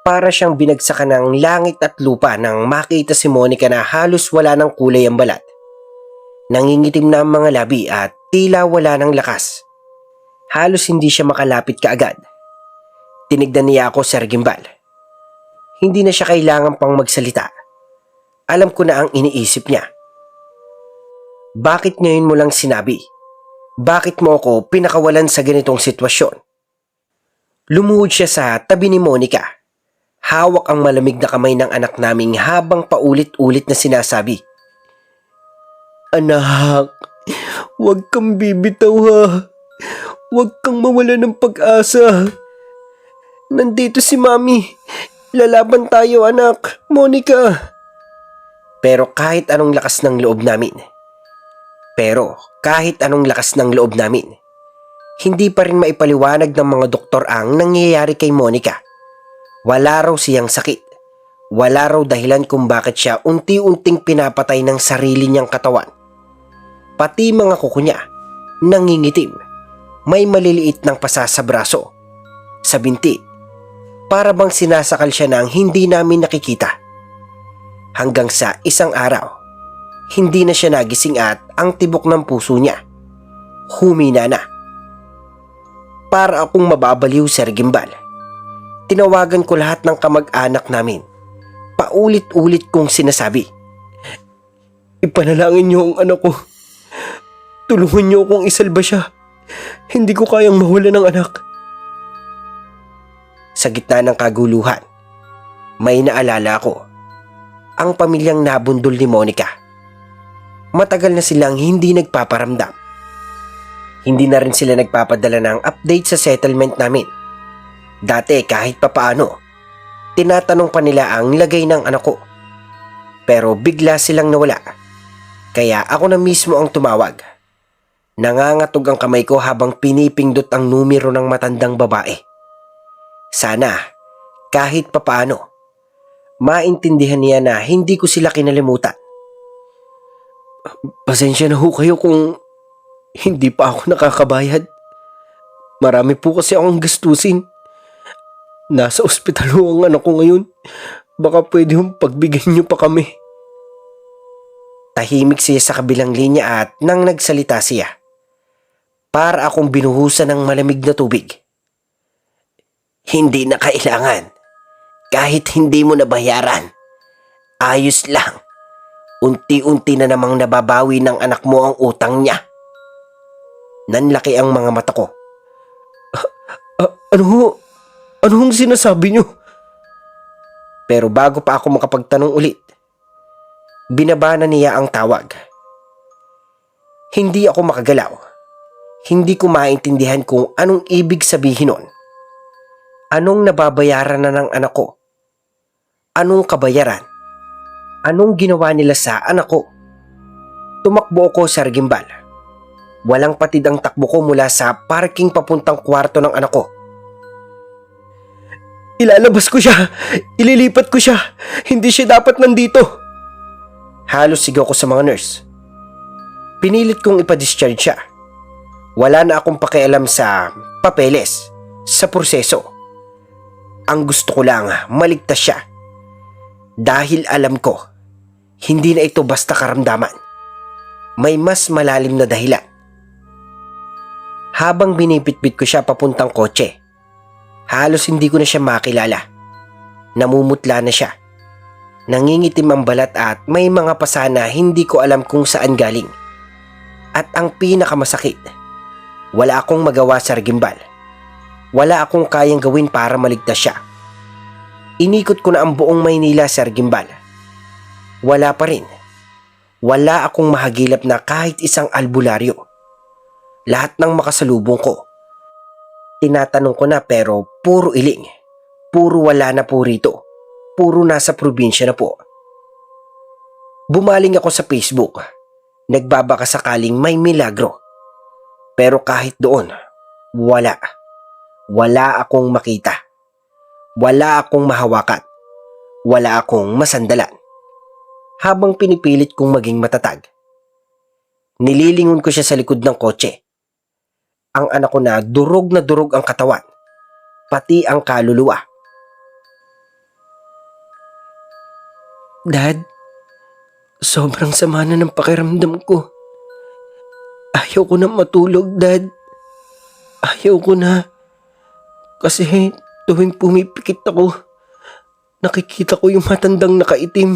para siyang binagsakan ng langit at lupa nang makita si Monica na halos wala ng kulay ang balat. Nangingitim na ang mga labi at tila wala ng lakas. Halos hindi siya makalapit kaagad. Tinignan niya ako, Sir Gimbal. Hindi na siya kailangan pang magsalita. Alam ko na ang iniisip niya. Bakit ngayon mo lang sinabi? Bakit mo ako pinakawalan sa ganitong sitwasyon? Lumuhod siya sa tabi ni Monica. Hawak ang malamig na kamay ng anak naming habang paulit-ulit na sinasabi, "Anak, huwag kang bibitaw ha. Huwag kang mawala ng pag-asa. Nandito si Mami. Lalaban tayo, anak. Monica." Pero kahit anong lakas ng loob namin, hindi pa rin maipaliwanag ng mga doktor ang nangyayari kay Monica. Wala raw siyang sakit. Wala raw dahilan kung bakit siya unti-unting pinapatay ng sarili niyang katawan. Pati mga kuko niya, nangingitim. May maliliit ng pasa sa braso, sa binti. Para bang sinasakal siya ng hindi namin nakikita. Hanggang sa isang araw, hindi na siya nagising at ang tibok ng puso niya humina na. Para akong mababaliw, Sir Gimbal. Tinawagan ko lahat ng kamag-anak namin. Paulit-ulit kong sinasabi, "Ipanalangin niyo ang anak ko. Tulungan niyo akong isalba siya. Hindi ko kayang mawala ng anak." Sa gitna ng kaguluhan, may naalala ko. Ang pamilyang nabundol ni Monica. Matagal na silang hindi nagpaparamdam. Hindi na rin sila nagpapadala ng update sa settlement namin. Dati kahit papaano, tinatanong pa nila ang lagay ng anak ko. Pero bigla silang nawala. Kaya ako na mismo ang tumawag. Nangangatog ang kamay ko habang pinipindot ang numero ng matandang babae. Sana, kahit papaano, maintindihan niya na hindi ko sila kinalimutan. "Pasensya na ho kayo kung hindi pa ako nakakabayad. Marami po kasi akong gastusin. Nasa ospital ho ang anak ko ngayon. Baka pwede hong pagbigyan niyo pa kami." Tahimik siya sa kabilang linya at nang nagsalita siya, para akong binuhusan ng malamig na tubig. "Hindi na kailangan. Kahit hindi mo nabayaran, ayos lang. Unti-unti na namang nababawi ng anak mo ang utang niya." Nanlaki ang mga mata ko. Ano hong sinasabi niyo?" Pero bago pa ako makapagtanong ulit, binaba na niya ang tawag. Hindi ako makagalaw. Hindi ko maintindihan kung anong ibig sabihin nun. Anong nababayaran na ng anak ko? Anong kabayaran? Anong ginawa nila sa anak ko? Tumakbo ako, Sir Gimbal. Walang patid ang takbo ko mula sa parking papuntang kwarto ng anak ko. "Ilalabas ko siya! Ililipat ko siya! Hindi siya dapat nandito!" Halos sigaw ko sa mga nurse. Pinilit kong ipadischarge siya. Wala na akong pakialam sa papeles, sa proseso. Ang gusto ko lang maligtas siya. Dahil alam ko, hindi na ito basta karamdaman. May mas malalim na dahilan. Habang binipitbit ko siya papuntang kotse, halos hindi ko na siya makilala. Namumutla na siya. Nangingitim ang balat at may mga pasana hindi ko alam kung saan galing. At ang pinakamasakit, wala akong magawa sa Gimbal. Wala akong kayang gawin para maligtas siya. Inikot ko na ang buong Maynila, Sir Gimbal. Wala pa rin. Wala akong mahagilap na kahit isang albularyo. Lahat ng makasalubong ko, tinatanong ko na pero puro iling. Puro wala na po rito. Puro nasa probinsya na po. Bumaling ako sa Facebook. Nagbabaka sakaling may milagro. Pero kahit doon, wala. Wala akong makita. Wala akong mahawakan. Wala akong masandalan. Habang pinipilit kong maging matatag, nililingon ko siya sa likod ng kotse. Ang anak ko na durog ang katawan, pati ang kaluluwa. Dad, sobrang sama na ng pakiramdam ko. Ayaw ko na matulog, Dad. Ayaw ko na. Kasi tuwing pumipikit ako, nakikita ko yung matandang nakaitim.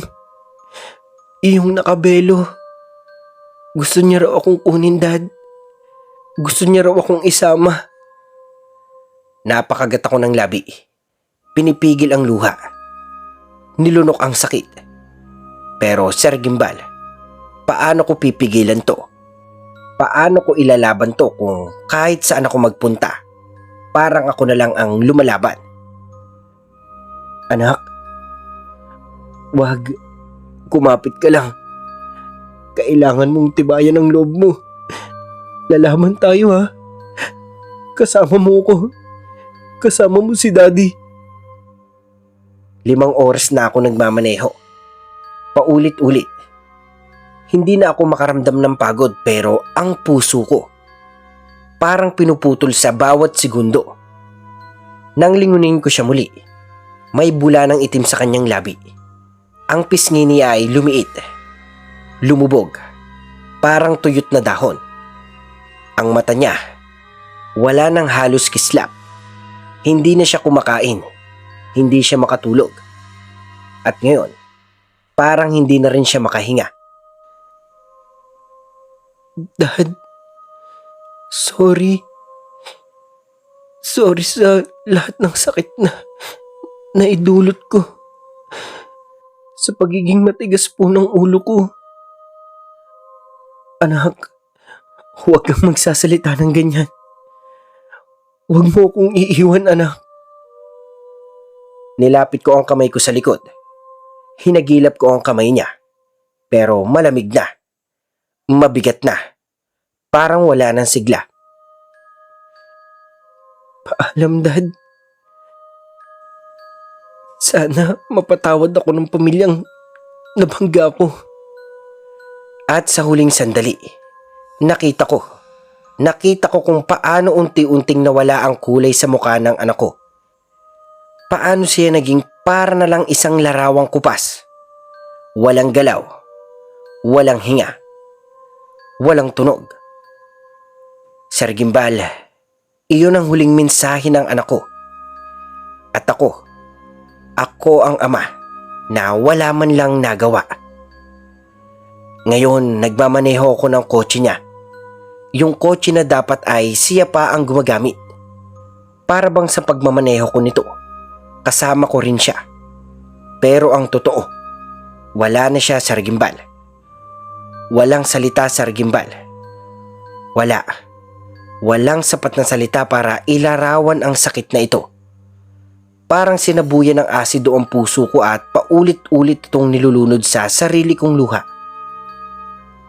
Yung nakabelo. Gusto niya raw akong kunin, Dad. Gusto niya raw akong isama. Napakagat ako ng labi. Pinipigil ang luha. Nilunok ang sakit. Pero Sir Gimbal, paano ko pipigilan to? Paano ko ilalaban to kung kahit saan ako magpunta, parang ako na lang ang lumalaban? Anak, wag, kumapit ka lang. Kailangan mong tibayan ang loob mo. Lalaman tayo, ha? Kasama mo ko. Kasama mo si Daddy. 5 oras na ako nagmamaneho. Paulit-ulit. Hindi na ako makaramdam ng pagod pero ang puso ko parang pinuputol sa bawat segundo. Nang lingunin ko siya muli, may bula ng itim sa kanyang labi. Ang pisngi niya ay lumiit, lumubog, parang tuyot na dahon. Ang mata niya, wala nang halos kislap. Hindi na siya kumakain, hindi siya makatulog. At ngayon, parang hindi na rin siya makahinga. Dad, sorry. Sorry sa lahat ng sakit na naidulot ko. Sa pagiging matigas po ng ulo ko. Anak, huwag kang magsasalita ng ganyan. Huwag mo akong iiwan, anak. Nilapit ko ang kamay ko sa likod. Hinagilap ko ang kamay niya. Pero malamig na. Mabigat na. Parang wala ng sigla. Paalam, Dad. Sana mapatawad ako ng pamilyang nabangga ko. At sa huling sandali, nakita ko kung paano unti-unting nawala ang kulay sa mukha ng anak ko. Paano siya naging para na lang isang larawang kupas. Walang galaw, walang hinga, walang tunog. Sir Gimbal, iyon ang huling mensahe ng anak ko. At ako ang ama na wala man lang nagawa. Ngayon, nagmamaneho ako ng kotse niya. Yung kotse na dapat ay siya pa ang gumagamit. Para bang sa pagmamaneho ko nito, kasama ko rin siya. Pero ang totoo, wala na siya, Sir Gimbal. Walang salita, Sir Gimbal. Walang sapat na salita para ilarawan ang sakit na ito. Parang sinabuyan ng asido ang puso ko at paulit-ulit itong nilulunod sa sarili kong luha.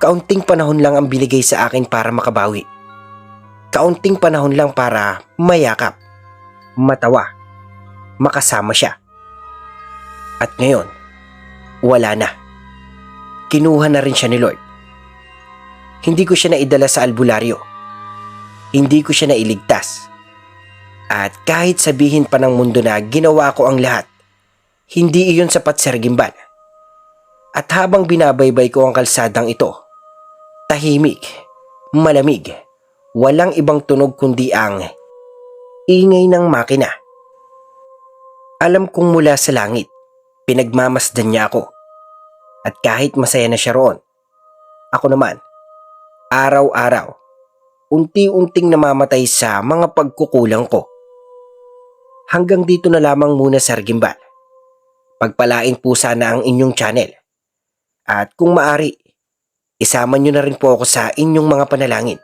Kaunting panahon lang ang binigay sa akin para makabawi. Kaunting panahon lang para mayakap, matawa, makasama siya. At ngayon, wala na. Kinuha na rin siya ni Lord. Hindi ko siya naidala sa albularyo. hindi ko siya nailigtas. At kahit sabihin pa ng mundo na ginawa ko ang lahat, hindi iyon sapat, Sir Gimbal. At habang binabaybay ko ang kalsadang ito, tahimik, malamig, walang ibang tunog kundi ang ingay ng makina. Alam kong mula sa langit, pinagmamasdan niya ako. At kahit masaya na siya roon, ako naman, araw-araw, unti-unting namamatay sa mga pagkukulang ko. Hanggang dito na lamang muna, Sir Gimbal. Pagpalain po sana ang inyong channel. At kung maari, isama nyo na rin po ako sa inyong mga panalangin.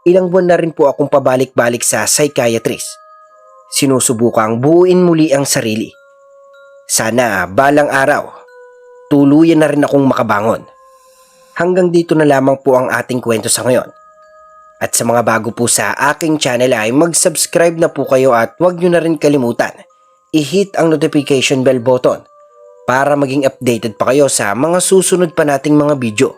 Ilang buwan na rin po akong pabalik-balik sa psychiatrist. Sinusubukang buuin muli ang sarili. Sana balang araw, tuluyan na rin akong makabangon. Hanggang dito na lamang po ang ating kwento sa ngayon. At sa mga bago po sa aking channel ay mag-subscribe na po kayo at huwag nyo na rin kalimutan i-hit ang notification bell button para maging updated pa kayo sa mga susunod pa nating mga video.